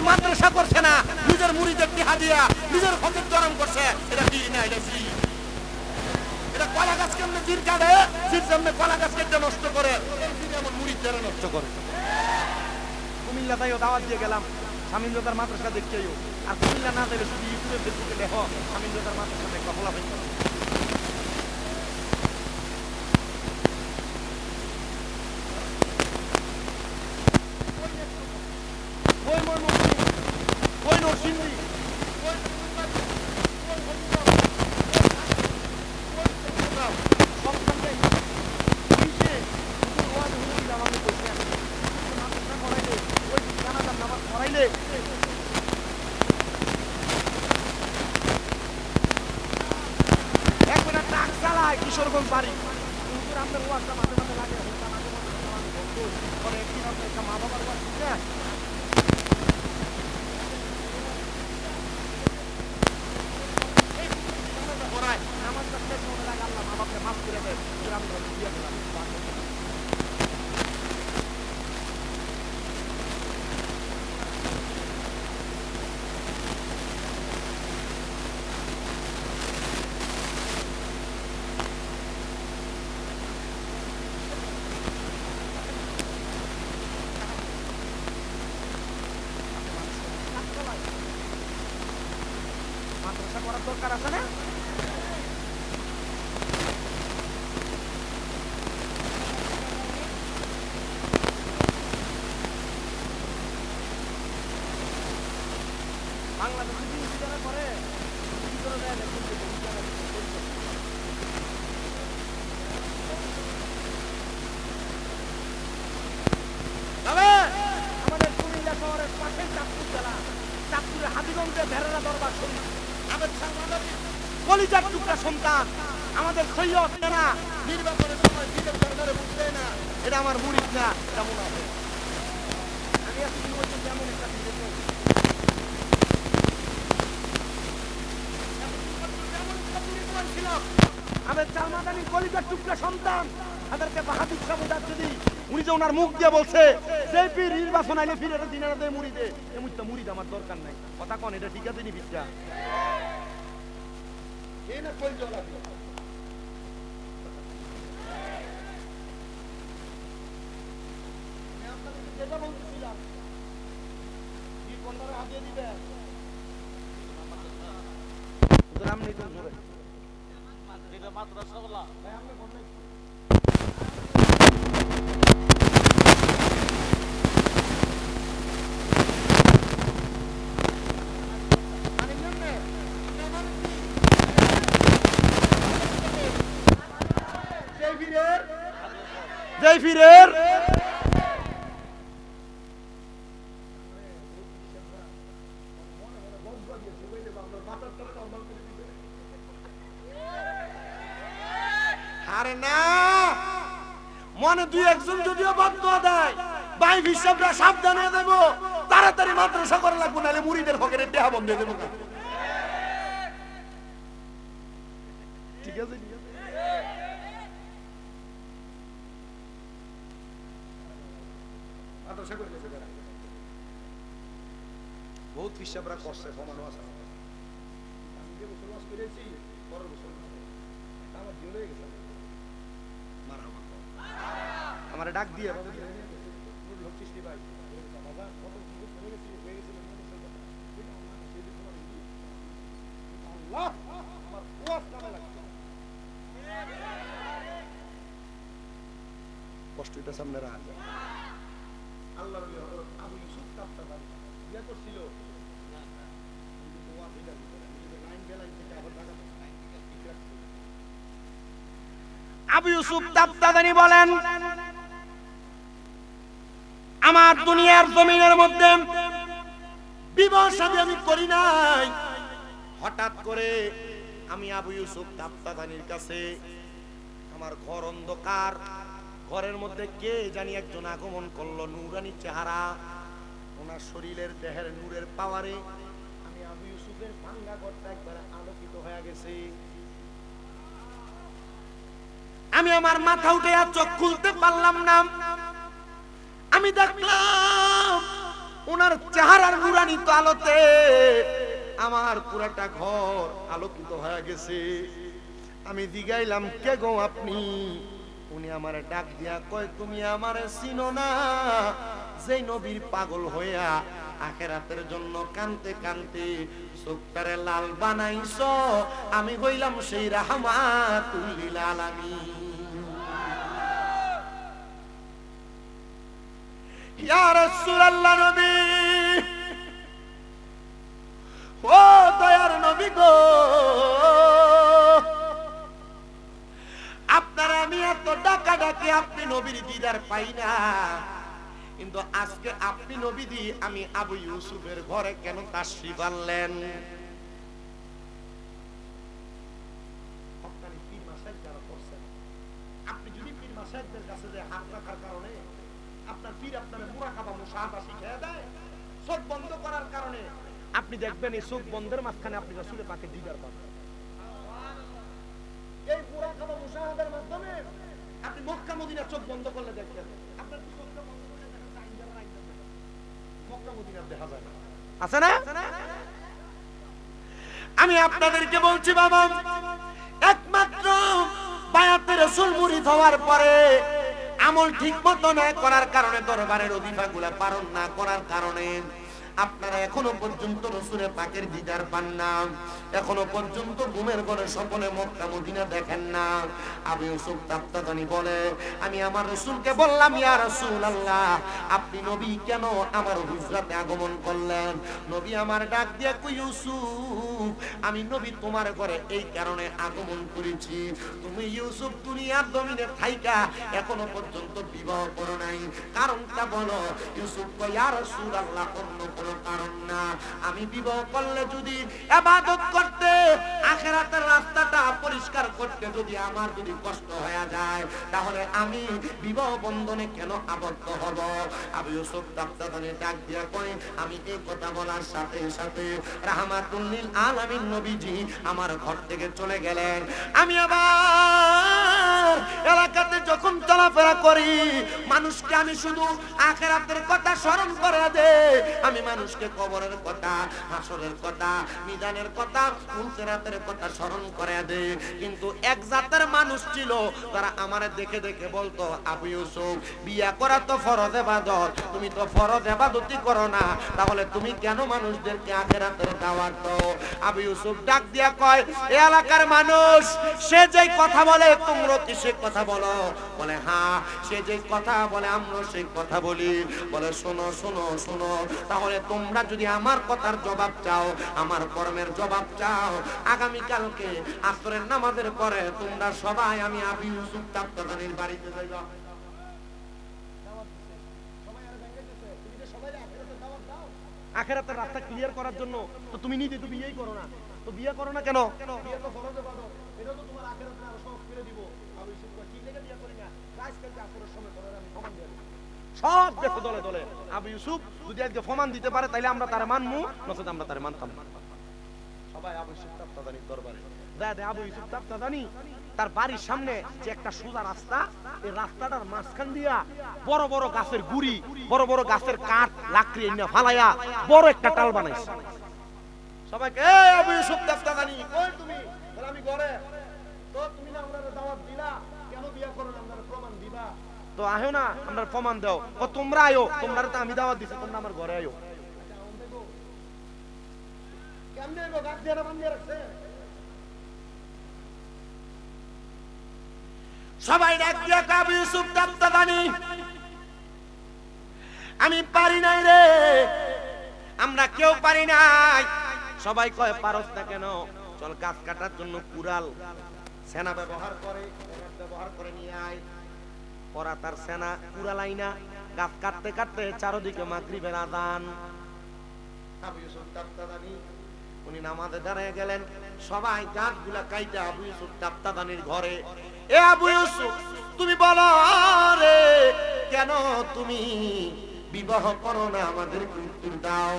মাদ্রাসা করছে না, নিজের মুরিদের টিহা দিয়া নিজের হকের জরম করছে। এটা কি না? এটা কি? এটা কলা গাছ কেমনে জির কাটে, জির সামনে কলা গাছ কেটে নষ্ট করে, এমন মুরিদরা নষ্ট করে। কুমিল্লা তাইও দাওয়াত দিয়ে গেলাম, স্বামীন্দ্রতার মাদ্রাসা দেখতেইও। আর কুমিল্লা না যাইলে শুধু ইউটিউবে ফেসবুকে দেখো স্বামীন্দ্রতার মাদ্রাসা দেখবা, বলা ভাই কিশোরগঞ্জ বাড়ি আপনার ওয়াজটা মাঝে মাঝে লাগে, মা বাবার ওয়াজ নামাজটা শেষ মনে লাগে, আল্লাহ মা বাপকে মাফ করে দেয়, আমরা দিয়ে গেলাম। মাদ্রাসা করার দরকার আছে না? বাংলাদেশে জিনিস যারা করে কি করে দেয় না, আমাদের কুমিল্লা শহরের পাশের চাঁদপুর জেলা, চাঁদপুরের হাজীগঞ্জে ভেড়ারা দরবার শরীফ, কলিজার টুকরা সন্তান আমাদের সৈয়দ না, নির্বাচনের সময় দিনের সরকারে বুঝবে না, এটা আমার মুরিদ না, এটা মুনাফিক। আমি আজকে বলছি যেমন একটা আমাদের চালমাদানি কলিজার টুকরা সন্তান, তাদেরকে বাহাদুর সাবুদার যদি উনি যে ওনার মুখ দিয়ে বলছে যে পীর নির্বাচন আইলে ফিরে দিনারা দেয় মুরিদে, এমন তো মুরিদ আমার দরকার নাই। কথা কোন এটা ঠিক আছে নি বিদ্যা? এই না কই জলা আমি আপনাদের যেটা বলছিলাম কি কোনটারে হাতিয়ে দিবে ওদের নাম নেই তো জোরে এটা মাদ্রাসা বলা ভাই আমরা কোন নাই জয় ফিরের আরে না মনে দুই একজন যদিও বাধ্য দেয় ভাই হিসাবটা সাবধানে দেব, তাড়াতাড়ি মাদ্রাসা করা লাগবে, নাহলে মুরিদের পকেটে দেহা বন্ধ হয়ে দেবো। ঠিক আছে বহুত হিসাবরা করছে, করেছি পরের বছর আমার জিও হয়ে গেছে আমার ডাক দিয়ে লক্ষ্মী ভাই বাবা কত কিছু হয়ে গেছে হয়ে গেছিল আল্লাহ আমার ওয়াজ কামে লাগছে কষ্ট এটা সামনে রাখ আল্লাহর ওলি হযরত আবু ইউসুফ তাফতাবানি বিয়ে করছিল না না কিন্তু ওয়া বিদার ভিতরে নিজে লাইন বেলাইন থেকে আবার ঢাকা আবু ইউসুফ তাফতাবানি বলেন আমার দুনিয়ার জমিনের মধ্যে বিবাহ শাদী আমি করি নাই হঠাৎ করে আমি আবু ইউসুফ তাফতাবানির কাছে আমার ঘর অন্ধকার ঘরের মধ্যে কে জানি একজন আগমন করলো নূরানি চেহারা ওনার শরীরের দেহের নূরের পাওয়ারে আমি আবু ইউসুফের ভাঙ্গা ঘরটা একবার আলোকিত হয়ে গেছে আমি আমার মাথা উঠে আর চোখ খুলতে পারলাম না আমি দেখলাম ওনার চেহারার নূরানিত আলোতে আমার পুরাটা ঘর আলোকিত হয়ে গেছে আমি জিগাইলাম কে গো আপনি উনি আমারে ডাক দিয়া কয় তুমি আমারে চিনো না যেই নবীর পাগল হইয়া আখিরাতের জন্য কানতে কানতে চোখটারে লাল বানাইছো আমি হইলাম সেই রাহমাতুল লিল আলামিন ইয়া রাসূলুল্লাহ নবী ও দয়ার নবী গো আপনারা আমি এত ডাকা ডাকি আপনি নবীর দিদার পাই না কিন্তু আজকে আপনি নবী দি আমি আবু ইউসুফের ঘরে কেন তাশরীফ আনলেন আপনার পীর মাসায়েখ যারা করছেন আপনি যদি পীর মাসায়েখদের কাছে যে হাত রাখার কারণে আপনার পীর আপনার মুরাকাবা মুশাহাদা শিখিয়ে দেয় চোখ বন্ধ করার কারণে আপনি দেখবেন এই চোখ বন্ধের মাঝখানে আপনি রাসূলের পাকে দিদার পাবেন এই মুরাকাবা মুশাহাদার মাধ্যমে আপনি মক্কা মদিনা চোখ বন্ধ করলে দেখবেন আপনার চোখটা বন্ধ করলে দেখেন চাইন্দার রাইন্দা মক্কা মদিনা দেখা যায় আছে না আমি আপনাদেরকে বলছি বাবা একমাত্র বায়াতে রাসূল মুরিদ হওয়ার পরে আমল ঠিকমতো না করার কারণে দরবারের ওজিফাগুলো পালন না করার কারণে আপনারা এখনো পর্যন্ত রাসূলের পাকের দিদার পান না এখনো পর্যন্ত ঘুমের ঘরে স্বপ্নে মক্কা মদিনা দেখেন না আবু ইউসুফ তাফতাবানি বলে আমি আমার রাসূলকে বললাম ইয়া রাসূলুল্লাহ আপনি নবী কেন আমার হুজরাতে আগমন করলেন নবী আমার ডাক দিয়ে কই ইউসুফ আমি নবী তোমার ঘরে এই কারণে আগমন করেছি তুমি ইউসুফ দুনিয়ার জমিনে থাইকা এখনো পর্যন্ত বিবাহ করো নাই কারণটা বলো ইউসুফ কই ইয়া রাসূলুল্লাহ অন্য কোনো কারণ না আমি বিবাহ করলে যদি ইবাদত করতে আখিরাতের রাস্তাটা পরিষ্কার করতে যদি আমার যদি কষ্ট হয়ে যায় তাহলে আমি বিবাহ বন্ধনে কেন আবদ্ধ হব আবু ইউসুফ তাফতাবানি ডাক দিয়া কয় আমি এই কথা বলার সাথে সাথে রাহমাতুল লিল আলামিন নবীজি আমার ঘর থেকে চলে গেলেন আমি আবার এলাকাতে যখন চলাফেরা করি মানুষকে আমি শুধু আখিরাতের কথা স্মরণ করে দেই আমি মানুষকে কবরের কথা হাসরের কথা মিজানের কথা মুনসিরাতের কথা স্মরণ করে দেই কিন্তু এক জাতের মানুষ ছিল তারা আমারে দেখে দেখে বলতো আবু ইউসুফ বিয়া করা তো ফরজ ইবাদত তুমি তো ফরজ ইবাদতই করো না তাহলে তুমি কেন মানুষদেরকে আখিরাতের দাওয়াত দাও আবু ইউসুফ ডাক দিয়া কয় এই এলাকার মানুষ সে যেই কথা বলে তোমরা কি সেই কথা বলো বলে হ্যাঁ সে যেই কথা বলে আমরা সেই কথা বলি বলে শোনো শোনো শোনো তাহলে তোমরা যদি আমার কথার জবাব চাও আমার কর্মের জবাব চাও আগামী কালকে আসরের নামাজের পরে তোমরা সবাই আমি আবু ইউসুফ তাফতাবানির বাড়িতে যাইবা আখিরাতের রাস্তা ক্লিয়ার করার জন্য তো তুমি নিজে তো বিয়েই করো না তো বিয়ে করো না কেন বিয়ে তো ফরজ ইবাদত এটা তো তোমার আখিরাতে আরো সহজ করে দিব আবু ইউসুফ কি লেগে বিয়ে করি না আজকাল আসরের সময় করে আমি প্রমাণ দিয়ে দেব সব দেখো দলে দলে আবু ইউসুফ যদি আজকে প্রমাণ দিতে পারে তাহলে আমরা তারে মানমু নচেত আমরা তারে মানতাম না সবাই আবু ইউসুফ তাফতাবানির দরবারে যায় আবু ইউসুফ তাফতাবানি তার বাড়ির সামনে যে একটা সোজা রাস্তা এই রাস্তাটার মাঝখান দিয়া বড় বড় গাছের গুড়ি বড় বড় গাছের কাঠ লাকড়ি এনে ফালাইয়া বড় একটা টাল বানাইছে সবাইকে এই আবু ইউসুফ তাফতাদানি কই তুমি? বলে আমি ঘরে। তো তুমি না আমারে দাওয়াত দিলা, কেন বিয়া করো না? আমারে প্রমাণ দিবা। তো আয়ো না, আমরা প্রমাণ দাও। ও তোমরা আয়ো, তোমরা তো আমি দাওয়াত দিছি, তোমরা আমার ঘরে আয়ো। আচ্ছা আউন দেখো। কেমনে গো গাছ দিয়ে বান্ধে রাখছে? সবাই ডাক দিয়া আবু ইউসুফ তাফতাদানি, আমি পারি নাই রে, আমরা কেউ পারি নাই। সবাই কয় পারস না কেন? চল গাছ কাটার জন্য কুড়াল সেনা ব্যবহার করে, ব্যবহার করে নিয়ে আয়। ওরা তার সেনা কুড়াল আইনা গাছ কাটতে কাটতে চারদিকে মাগরিবের আযান। আবু ইউসুফ তাফতাদানি উনি নামাজে দাঁড়িয়ে গেলেন। সবাই গাছগুলা কাইটা আবু ইউসুফ তাফতাদানির ঘরে। এ আবু ইউসুফ, তুমি বলো রে, কেন তুমি বিবাহ করো না? আমাদের উত্তর দাও।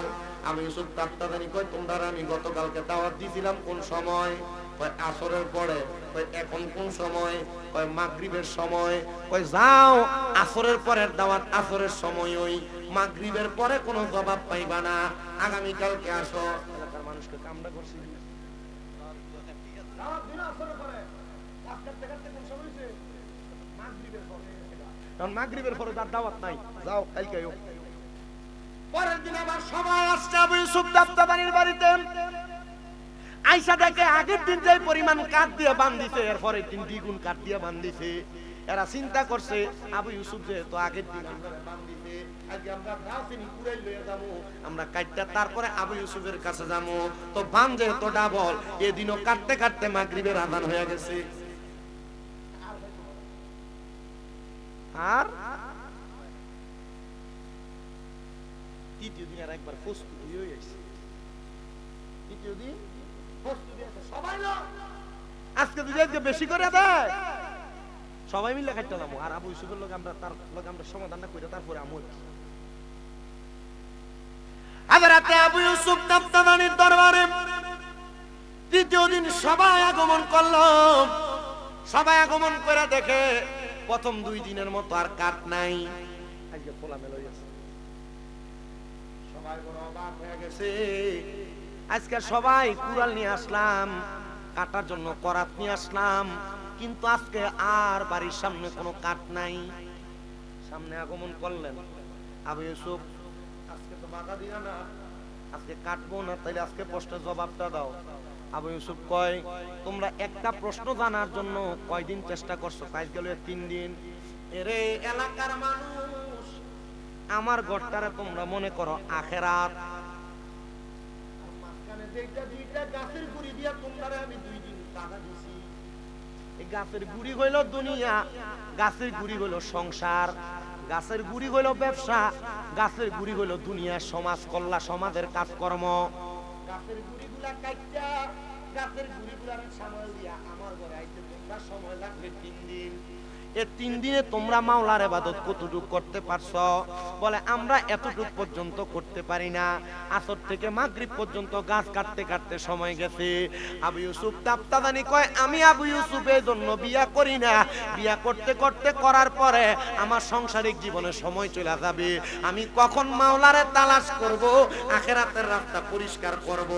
আবু ইউসুফ তাফতাদানি কয়, তোমরা আমি গতকালকে দাওয়াত দিয়েছিলাম কোন সময়? কয় আসরের পরে। কয় এখন কোন সময়? কয় মাগরিবের সময়। কয় যাও, আসরের পরের দাওয়াত আসরের সময়, ওই মাগরিবের পরে কোনো জবাব পাইবা না, আগামী কালকে আসো। এলাকার মানুষকে কামড়া করছি। দাওয়াত দিনা আসরে করে। গাছ কাটতে কাটতে কোন সময় হইছে? মাগরিবের পরে। কারণ মাগরিবের পরে তার দাওয়াত নাই, যাও কালকে আইও। পরের দিন আবার সবাই আসছে আবু ইউসুফ তাফতাদানির বাড়িতে। আইসা দেখে আগের দিন যে পরিমাণ কাঠ দিয়ে বান্ধিছে, এরপরে দিন দ্বিগুণ কাঠ দিয়ে বান্ধিছে। এরা চিন্তা করছে আবু ইউসুফ যে তো আগের দিন আমরা বান্ধিছে, আজকে আমরা গাছনি কুড়াই লয়ে যাবো, আমরা কাটটা তারপরে আবু ইউসুফের কাছে যাবো। তো বান্ধে তো ডাবল, এদিনও কাটতে কাটতে মাগরিবের আযান হয়ে গেছে। আর তৃতীয় দিন আর একবার প্রস্তুতি হয়ে গেছে। তৃতীয় দিন প্রস্তুতি আছে, সবাই না আজকে দুই আজকে বেশি করে দেয়, সবাই মিলে খাইতে নামো। আর আবু ইউসুফের লোক আমরা তার লোক আমরা সমাধানটা করে তারপরে আমল। হযরতে আবু ইউসুফ তাফতাদানির দরবারে তৃতীয় দিন সবাই আগমন করলো। সবাই আগমন করে দেখে প্রথম 2 দিনের মতো আর কাঠ নাই, আজকে খোলামেলা হয়ে গেছে। সবাই বড় অবাক হয়ে গেছে। আজকে সবাই কুড়াল নিয়ে আসলাম, কাটার জন্য করাত নিয়ে আসলাম, কিন্তু আজকে আর বাড়ির সামনে কোনো কাঠ নাই। সামনে আগমন করলেন আবু ইউসুফ, আজকে তো বাধা দিলা না, আজকে কাটবো না, তাইলে আজকে প্রশ্নের জবাবটা দাও। আবু ইউসুফ কয়, তোমরা একটা প্রশ্ন জানার জন্য কয়দিন চেষ্টা করছো? কাজ গেল 3 দিন। এরে এলাকার মানুষ, আমার ঘরটারে তোমরা মনে করো আখেরাত। মাঝখানে যেটা দুইটা গাছের গুড়ি দিয়া তোমরা আমি 2 দিন টাকা দিছি। এই গাছের গুড়ি হইল দুনিয়া, গাছের গুড়ি হইল সংসার, গাছের গুড়ি হইল ব্যবসা, গাছের গুড়ি হইল দুনিয়া, সমাজ কল্যাণ, সমাজের কাজকর্ম। গাছের গুড়িগুলা কাইটা, গাছের গুড়িগুলার সামাল দিয়া আমার ঘরে আইতে তোমরা সময় লাগবে 3 দিন। এই 3 দিনে তোমরা মাওলার ইবাদত কতটুকু করতে পারছো? বলে আমরা এতটুকু পর্যন্ত করতে পারি না। আসর থেকে মাগরিব পর্যন্ত গাছ কাটতে কাটতে সময় গেছে। আবু ইউসুফ তাফতাদানি কয়, আমি আবু ইউসুফের জন্য বিয়া করি না, বিয়া করতে করতে করার পরে আমার সাংসারিক জীবনে সময় চলে যাবে, আমি কখন মাওলারে তালাশ করব, আখিরাতের রাস্তা পরিষ্কার করব।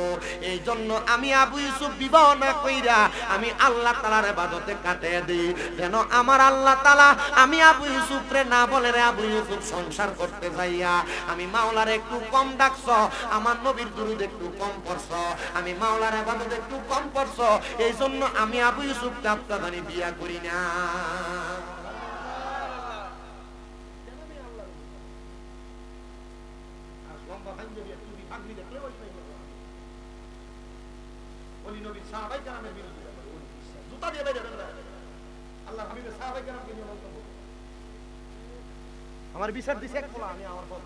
এই জন্য আমি আবু ইউসুফ বিবাহ না কইরা আমি আল্লাহ তাআলার ইবাদতে কাটিয়ে দিই, যেন আমার আল্লাহ তাআলা আমি আবু ইউসুফরে না বলে রে আবু ইউসুফ সংসার করতে যাইয়া আমি মাওলারে একটু কম ডাকছো, আমার নবীর দুরূদ একটু কম পড়ছো, আমি মাওলার ইবাদত একটু কম পড়ছো, এই জন্য আমি আবু ইউসুফ তাফতাদানি বিয়া করি না। আর লম্বা ভাঙ্গে দিয়ে তুমি ভাগনি দেখলে ওই পাইবে না। ওলি নবী সাহাবায়ে কেরামের বিরুদ্ধে জুতা দিয়ে বের করে আল্লাহ হাবিবের সাহাবায়ে কেরামকে নিয়ে মন্তব্য। আমার বিচার দিছে এক পোলা, আমি আমার পথ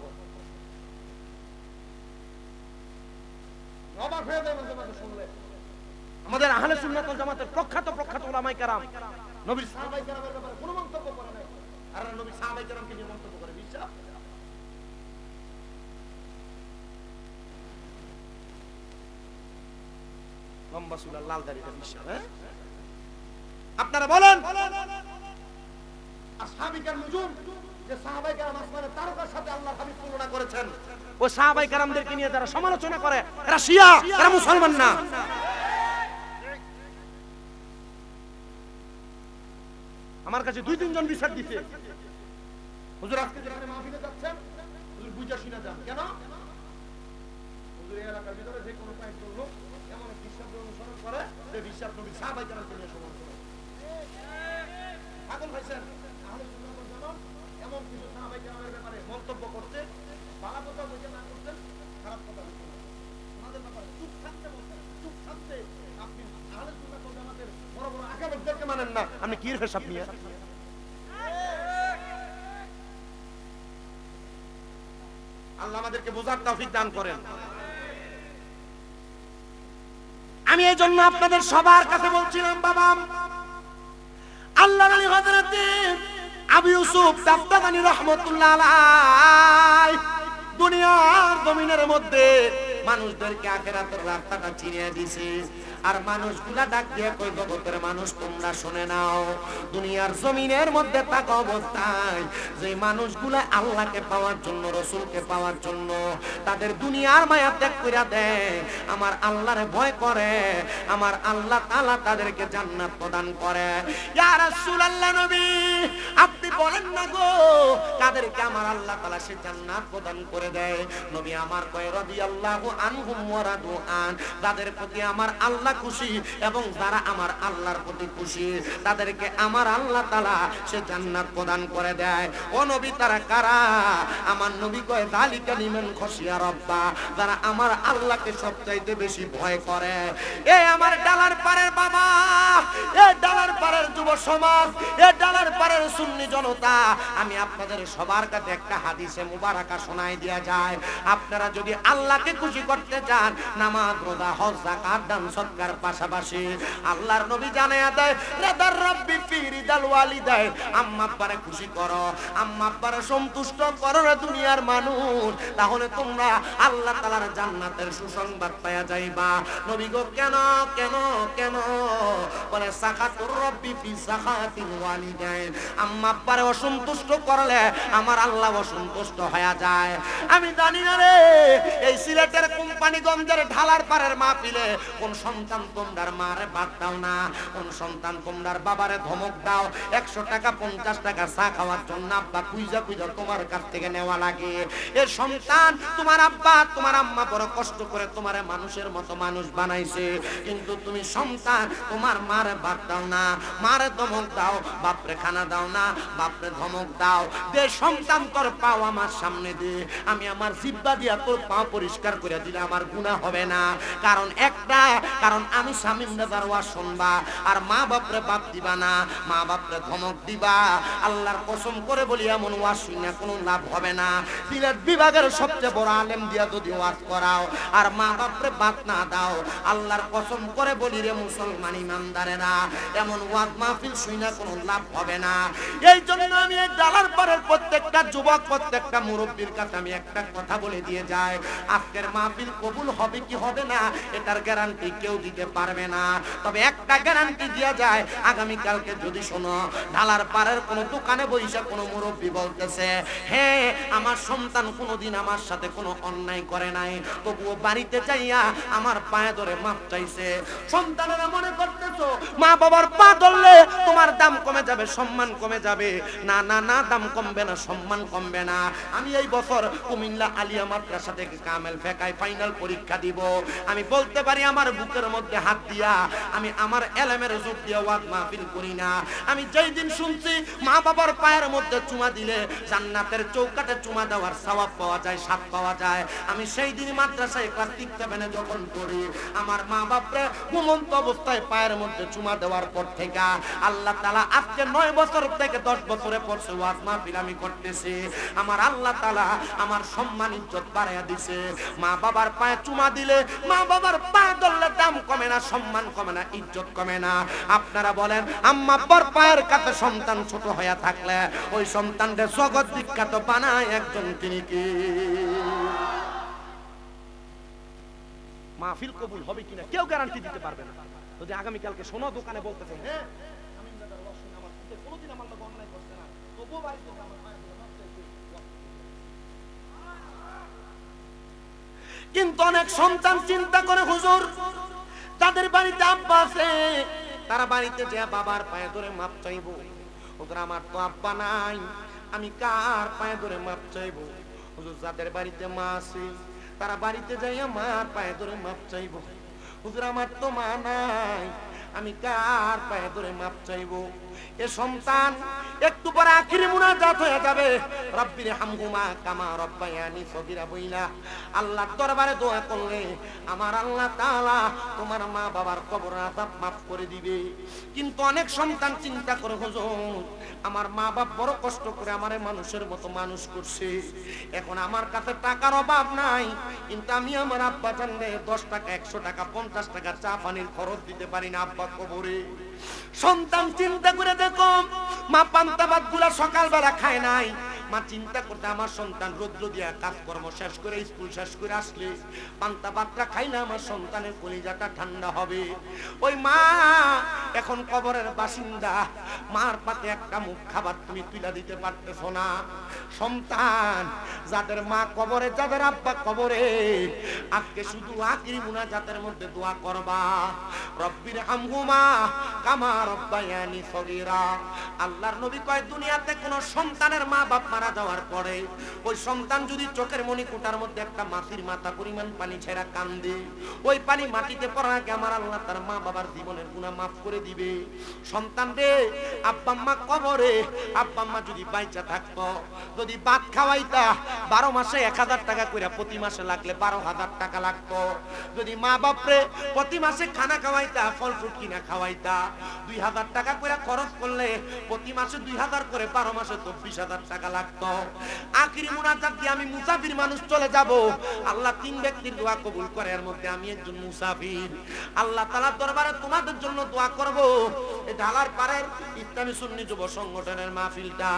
অবাক হয়ে যায় মাঝে মাঝে শুনলে। আমাদের আহলে সুন্নাত ওয়াল জামাতের প্রখ্যাত উলামায়ে কেরাম নবীর সাহাবায়ে কেরামের ব্যাপারে কোনো মন্তব্য করে নাই, আর নবী সাহাবায়ে কেরামকে নিয়ে মন্তব্য করে। বিশ্বাস লম্বা চুলা লাল দাড়িটা বিশ্বাস। হ্যাঁ আপনারা বলেন আসহাবিকার নুজুম যে সাহাবায়ে কেরাম আসমানের তারকার সাথে আল্লাহর হাবিব তুলনা করেছেন, ও সাহাবায়ে কেরামদেরকে নিয়ে যারা সমালোচনা করে এরা শিয়া, এরা মুসলমান না। আমার কাছে 2-3 জন বিচার দিতে, হুজুর আজকে যেখানে মাহফিলে যাচ্ছেন হুজুর বুঝা শুনে যান। কেন? হুজুর এই এলাকার ভিতরে যে কোনো কয়েকজন লোক এমন এক বিশ্বাসকে অনুসরণ করে যে বিশ্বাস নবী সাহাবায়ে কেরামকে নিয়ে সমালোচনা করে। পাগল হয়েছেন? আহলে সুন্নাত ওয়াল জামাত এমন কিছু সাহাবায়ে কেরামের ব্যাপারে মন্তব্য করতে, ভালো কথা বলতে না করতেন, খারাপ কথা বলতে না। ওনাদের ব্যাপারে চুপ থাকতে বলতেন, চুপ থাকতে আপনি আহলে সুন্নাত ওয়াল জামাতের বড় বড় আকাবেরদেরকে মানেন না, আপনি কি হিসাব নিয়ে? আল্লাহ আমাদেরকে বোঝার তৌফিক দান করেন। আমি এই জন্য আপনাদের সবার কাছে বলছিলাম, বাবা আল্লাহর আলী হযরত আবু ইউসুফ তাফতানি রাহমাতুল্লাহ আলাইহি দুনিয়ার জমিনের মধ্যে মানুষদেরকে আখিরাতের রাস্তাটা চিনিয়ে দিয়েছে। আর মানুষগুলা ডাক দিয়ে কই, জগতের মানুষ তোমরা শুনে নাও, দুনিয়ার জমিনের মধ্যে থাকা অবস্থায় যে মানুষগুলা আল্লাহকে পাওয়ার জন্য, রাসূলকে পাওয়ার জন্য তাদের দুনিয়ার মায়া ত্যাগ করে দেয়, আমার আল্লাহরে ভয় করে, আমার আল্লাহ তাআলা তাদেরকে জান্নাত প্রদান করে। ইয়া রাসূলুল্লাহ নবী আপনি বলেন না গো, কাদেরকে আমার আল্লাহ তাআলা সে জান্নাত প্রদান করে দেয়? নবী আমার কয় রাদিয়াল্লাহু আনহুম ওয়া রাদু আন, যাদের প্রতি আমার আল্লাহ খুশি এবং যারা আমার আল্লাহর প্রতি খুশি তাদেরকে আমার আল্লাহ তাআলা সে জান্নাত প্রদান করে দেয়। ও নবী তারা কারা? আমার নবী কয় যালিকা লিমান খাশিয়া রাব্বা, যারা আমার আল্লাহকে সবচাইতে বেশি ভয় করে। এই আমার ডালার পারের বাবা, এই ডালার পারের যুব সমাজ, এই ডালার পারের সুন্নি জনতা, আমি আপনাদের সবার কাছে একটা হাদিসে মুবারাকা শোনাই দেয়া যায়। আপনারা যদি আল্লাহকে খুশি করতে চান, নামাজ রোজা হজ যাকাত দান সদকার পাশাপাশি আল্লাহর নবী জানায়া দেয় রিদার রাব্বি ফি রিদাল ওয়ালিদাই, আম্মা আব্বারে খুশি করো, আম্মা আব্বারে সন্তুষ্ট করো রে দুনিয়ার মানুষ, তাহলে তোমরা আল্লাহ তাআলার জান্নাতের সুসংবাদ পাওয়া যাইবা। নবী গো কেন কেন কেন? বলে সাখাতুর রাব্বি ফি সাখাতিল ওয়ালিদাই, আম্মা আব্বারে অসন্তুষ্ট করলে আমার আল্লাহ অসন্তুষ্ট হয়ে যায়। আমি জানি না রে এই সিলেটের কোম্পানিগঞ্জের ঢালার পারের মাহফিলে কোন সন্তান তোমরার মারে ভাত দাও না, কোন সন্তান তোমরার বাবারে ধমক দাও 100 টাকা 50 টাকা চা খাওয়ার জন্য আব্বা কুইজা কুইজা তোমার কাছ থেকে নেওয়া লাগে। এ সন্তান তোমার আব্বা তোমার আম্মা বড় কষ্ট করে তোমারে মানুষের মতো মানুষ বানাইছে, কিন্তু তুমি সন্তান তোমার মারে ভাত দাও না, মারে ধমক দাও, বাপরে খানা দাও না, বাপরে ধমক দাও। যে সন্তান তোর পাও আমার সামনে দে, আমি আমার জিহ্বা দিয়া তোর পা পরিষ্কার করে দিলে আমার গুনাহ হবে না। কারণ একটা, কারণ আমি শামীম দাদার ওয়াজ শুনবা আর মা বাপরে বাপ দিবা না, মা বাপরে ধমক দিবা। আল্লাহর কসম করে বলি এমন ওয়াজ শুনে কোনো লাভ হবে না। সিলেট বিভাগের সবচেয়ে বড় আলেম দিয়া যদি ওয়াজ করাও আর মা বাপরে বাপ না দাও, আল্লাহর কসম করে বলি রে মুসলমান ইমানদারেরা, এমন ওয়াজ মাহফিল শুনে কোনো লাভ হবে না। এই জন্য আমি এই ডালার পারের প্রত্যেকটা যুবক, প্রত্যেকটা মুরব্বীর কাছে আমি একটা কথা বলে দিয়ে যাই, আজকের মাহফিল কবুল হবে কি হবে না এটার গ্যারান্টি কেউ দিতে পারবে না। তবে একটা গ্যারান্টি দেয়া যায়, আগামী কালকে যদি শোনো ঢালার পারের কোনো দোকানে বইসা কোনো মুরব্বী বলতেছে, হ্যাঁ আমার সন্তান কোনোদিন আমার সাথে কোনো অন্যায় করে নাই, তবুও বাড়িতে যাইয়া আমার পায়ে ধরে মাপ চাইছে। সন্তানেরা মনে করতেছো মা বাবার পা ধরলে তোমার দাম কমে যাবে, সম্মান কমে যাবে। না না না, দাম কমবে না, সম্মান কমবে না। আমি এই বছর কুমিল্লা আলিয়া মাদ্রাসা থেকে কামেল ফেকায় ফাইনাল পরীক্ষা দিব। আমি বলতে পারি আমার বুকের মধ্যে হাত দিয়া আমি আমার এলেমের যোগ দিয়ে ওয়াজ মাহফিল করি না। আমি যেই দিন শুনছি মা বাবার পায়ের মধ্যে চুমা দিলে জান্নাতের চৌকাঠে চুমা দেওয়ার সওয়াব পাওয়া যায়, স্বাদ পাওয়া যায়, আমি সেই দিন মাদ্রাসায় ক্লাস 6-7 যখন পড়ি আমার মা বাপরে ঘুমন্ত অবস্থায় পায়ের মধ্যে চুমা দেওয়ার পর থেকে আল্লাহ তাআলা আজকে 9 বছর থেকে 10 বছরে পড়ছে ওয়াজ মাহফিল আমি করতেছি, আমার আল্লাহ তাআলা আমার সম্মান ইজ্জত বাড়াইয়া দিছে। মা বাবার পায়ে চুমা দিলে, মা বাবার পায়ে ধরলে দাম কমে না, সম্মান কমে না, ইজ্জত কমে না। আপনারা বলেন আম্মা আব্বার পায়ের কাছে সন্তান ছোট হয়ে থাকলে ওই সন্তানকে জগৎ বিখ্যাত বানায় একজন, তিনি কি? মাহফিল কবুল হবে কিনা কেউ গ্যারান্টি দিতে পারবে না। যদি আগামীকালকে শোনো দোকানে বলতেছে, হ্যাঁ আমি দাদার ওয়াজ শুনে আমার কোনোদিন আমার লোক অন্যায় করছে না, তবুও বাড়িতে আমার পায়ে ধরে মাপ চাইছে, কিন্তু অনেক সন্তান চিন্তা করে হুজুর তাদের বাড়িতে আব্বা আছে, তারা বাড়িতে যে বাবার পায়ে ধরে মাপ চাইবো, হুজুর আমার তো আব্বা নাই, আমি কার পায়ে ধরে মাপ চাইবো? হুজুর যাদের বাড়িতে মা আছে তারা বাড়িতে যাইয়া মার পায়ে ধরে মাপ চাইবো। হুজুর আমার তো মা নাই, আমি কার পায়ে ধরে মাপ চাইবো? এ সন্তান একটু পরে আখিরি মুনাজাত হয়ে যাবে, রব্বির হামহুমা কামা রব্বায়ানি সগীরা বইলা আল্লাহর দরবারে দোয়া করলে আমার আল্লাহ তাআলা তোমার মা বাবার কবর আযাব মাফ করে দিবে। কিন্তু অনেক সন্তান চিন্তা করে হুজুর আমার মা বাপ বড় কষ্ট করে আমারে মানুষের মতো মানুষ করছে, এখন আমার কাছে টাকার অভাব নাই, কিন্তু আমি আমার আব্বা জানলে 10 টাকা 100 টাকা 50 টাকা চা পানির খরচ দিতে পারি না আব্বা কবরে। সন্তান চিন্তা করে দেখো মা পান্তা ভাত গুলা সকালবেলা খায় নাই, মা চিন্তা করতে আমার সন্তান রৌদ্র দিয়া কাজকর্ম শেষ করে স্কুল শেষ করে আসলে পান্তা ভাতটা খাইলে আমার সন্তানের কলিজাটা ঠান্ডা হবে। ওই মা এখন কবরের বাসিন্দা, মার পাতে একটা মুখ খাবার তুমি তুলে দিতে পারতেছ না। সন্তান যাদের মা কবরে, যাদের আব্বা কবরে, আজকে শুধু আখিরি মুনাজাতের মধ্যে দোয়া করবা, রব্বির হামহুমা কামা রব্বায়ানি সগীরা। আল্লাহর নবী কয় দুনিয়াতে কোন সন্তানের মা বাপ মারা যাওয়ার পরে ওই সন্তান যদি চোখের মণিকোটার মধ্যে একটা মাটির মাথা পরিমাণ পানি ছেড়া কান্দে, ওই পানি মাটিতে পড়ার আগে আমার আল্লাহ তার মা বাবার জীবনের গুনাহ মাফ করে দিবে। সন্তান রে, আব্বা আম্মা কবরে, আব্বা আম্মা যদি বাইচা থাকতো, যদি ভাত খাওয়াইতা 12 মাসে 1000 টাকা কইরা, প্রতি মাসে লাগলে 12,000 টাকা লাগতো। যদি মা বাপরে প্রতি মাসে খানা খাওয়াইতা, ফল ফ্রুট কিনা খাওয়াইতা, 2000 টাকা কইরা খরচ করলে প্রতি মাসে 2000 করে 12 মাসে 24,000 টাকা লাগতো। আখিরি মুনাজাত দিয়ে আমি মুসাফির মানুষ চলে যাব, আল্লাহ 3 ব্যক্তির দোয়া কবুল করে, এর মধ্যে আমি একজন মুসাফির। আল্লাহ তাআলার দরবারে তোমাদের জন্য দোয়া করব। এই ঢালার পারের ইসলামী সুন্নি যুব সংগঠনের মাহফিলটা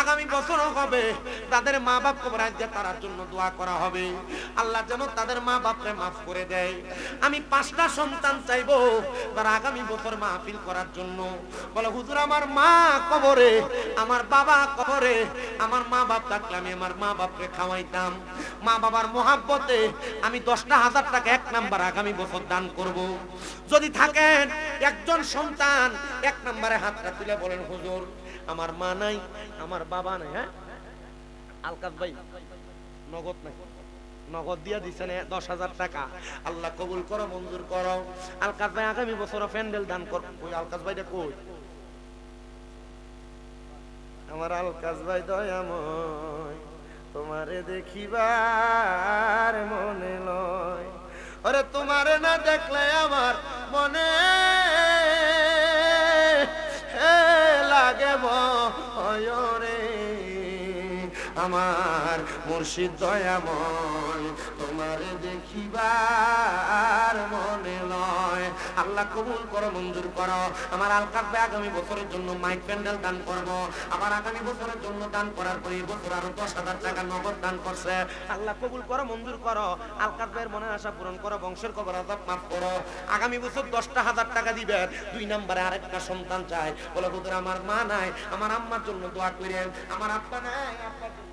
আগামী বছরও হবে, তাদের মা বাপ কবরে দিয়ে তার জন্য দোয়া করা হবে, আল্লাহ যেন তাদের মা বাপরে মাফ করে দেয়। আমি 5টা সন্তান চাইবো তারা আগামী বছর মাহফিল করার জন্য বলে হুজুর আমার মা কবরে, আমার বাবা কবরে, আমার মা বাপ থাকলে আমি আমার মা বাপকে খাওয়াইতাম, মা বাবার মোহাব্বতে আমি 10,000 টাকা 1 নাম্বার আগামী বছর দান করব। যদি থাকেন একজন সন্তান 1 নম্বরে হাতটা তুলে বলেন হুজুর আমার মা নাই, আমার বাবা নাই। হ্যাঁ আলকাস ভাই নগদ নাই, নগদ দিয়া দিছেন 10,000 টাকা, আল্লাহ কবুল করো, মঞ্জুর করো। আলকাস ভাই আগামী বছর প্যান্ডেল দান কর। ওই আলকাস ভাইটা কই? আমার আলকাস ভাই দয়াময়, তোমারে দেখিবার মনে লয়, ওরে তোমারে না দেখলে আমার মনে লাগে ভয় রে, আমার মুর্শিদ দয়াময়, তোমারে দেখিবার মনে লয়। আল্লাহ কবুল করো, মঞ্জুর করো। আমার আলকাস ভাই আগামী বছরের জন্য মাইক প্যান্ডেল দান করব, আবার আগামী বছরের জন্য দান করার পরে এই বছর আরো 10,000 টাকা নগদ দান করছে। আল্লাহ কবুল করো, মঞ্জুর করো। আলকাস ভাইয়ের মনের আশা পূরণ করো, বংশের কবর আযাব মাফ করো। আগামী বছর 10,000 টাকা দিবেন। 2 নম্বরে আরেকটা সন্তান চাই, বলে হুজুর আমার মা নাই, আমার আম্মার জন্য দোয়া করেন, আমার আব্বা নাই, আব্বার জন্য।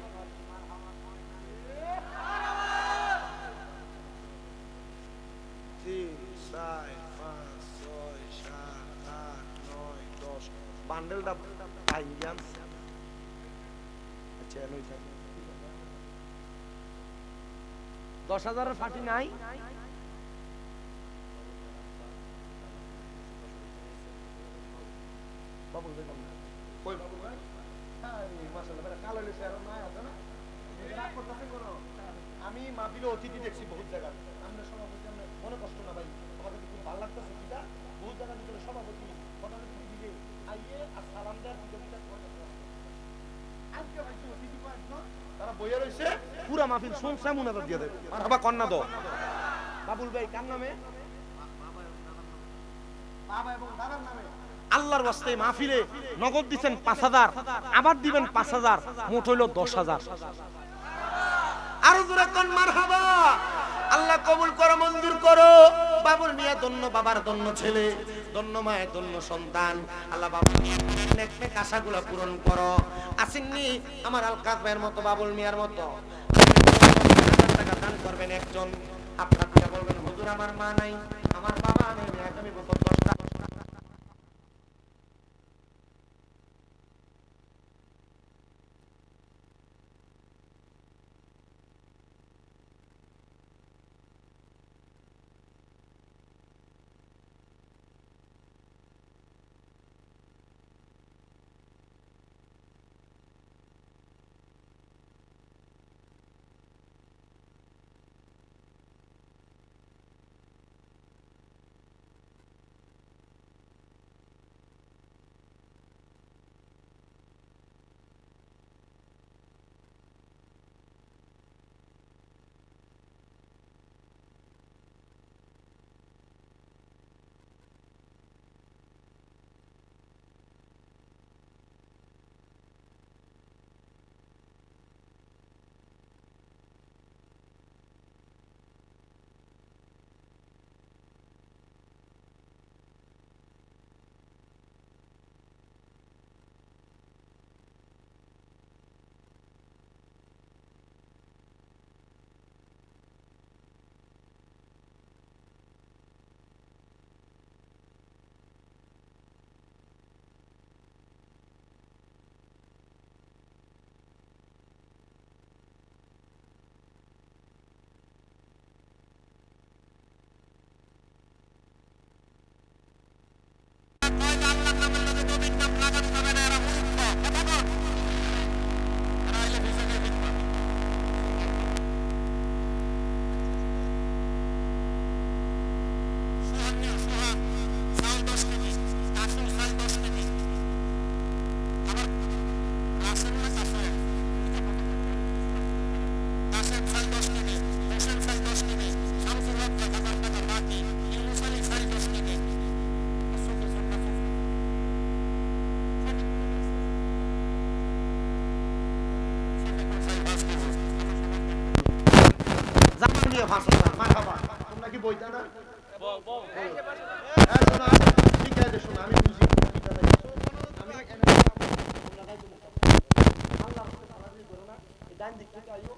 3, 4, 5, 6, 7, 8, 9, 10 বান্ডেলটা পাই গেল। আচ্ছা নই থাকে 10,000 ফাটি নাই। বাবুল ভাই কই বাবুল ভাই? এই মাশাআল্লাহ বেটা কালো লেছে আর না আছে না, রাগ করতেছেন কোন? আমি মাহফিলে অতিথি দেখছি বহুত জায়গা, আমরা সভাপতি, আমরা মনে কষ্ট না ভাই, আমাদের খুব ভালো লাগতেছে। কিটা বহুত জায়গা ভিতরে সভাপতি প্রধানমন্ত্রী দিকে আইয়ে আর সালাম দেওয়ার সুযোগটা করে আজকে ভাই অতিথি কয়েকজন তারা বইয়ে রয়েছে, পুরা মাহফিল শুনছে মুনাজাত দিয়ে দেবে। মারহাবা কন্যা দাও। বাবুল ভাই কার নামে? বাবা এবং দাদার নামে। আল্লাহর ওয়াস্তে মাহফিলে নগদ দিবেন 5,000, আবার দিবেন 5,000, মোট হইল 10,000। আরো জোরে কোন মারহাবা। আল্লাহ কবুল করো, মঞ্জুর করো। বাবুল মিয়া ধন্য, বাবার ধন্য ছেলে, ধন্য মায়ের ধন্য সন্তান। আল্লাহ বাবা নেক নেক আশাগুলো পূরণ করো। আসেননি আমার আলকাস ভাইয়ের মতো, বাবুল মিয়ার মতো 1000 টাকা দান করবেন একজন। আপনার থেকে বলবেন হুজুর আমার মা নাই, আমার বাবা নেই, আমি আগামী বছর 10 টাকা জামান দিয়ে ভাষণ মারহাবা। তোমরা কি বইতা না? হ্যাঁ শোনো, ঠিক আছে শোনো, আমি বুঝি আমি আল্লাহ রাস্তায় করো না, ডান দিক থেকে আইও।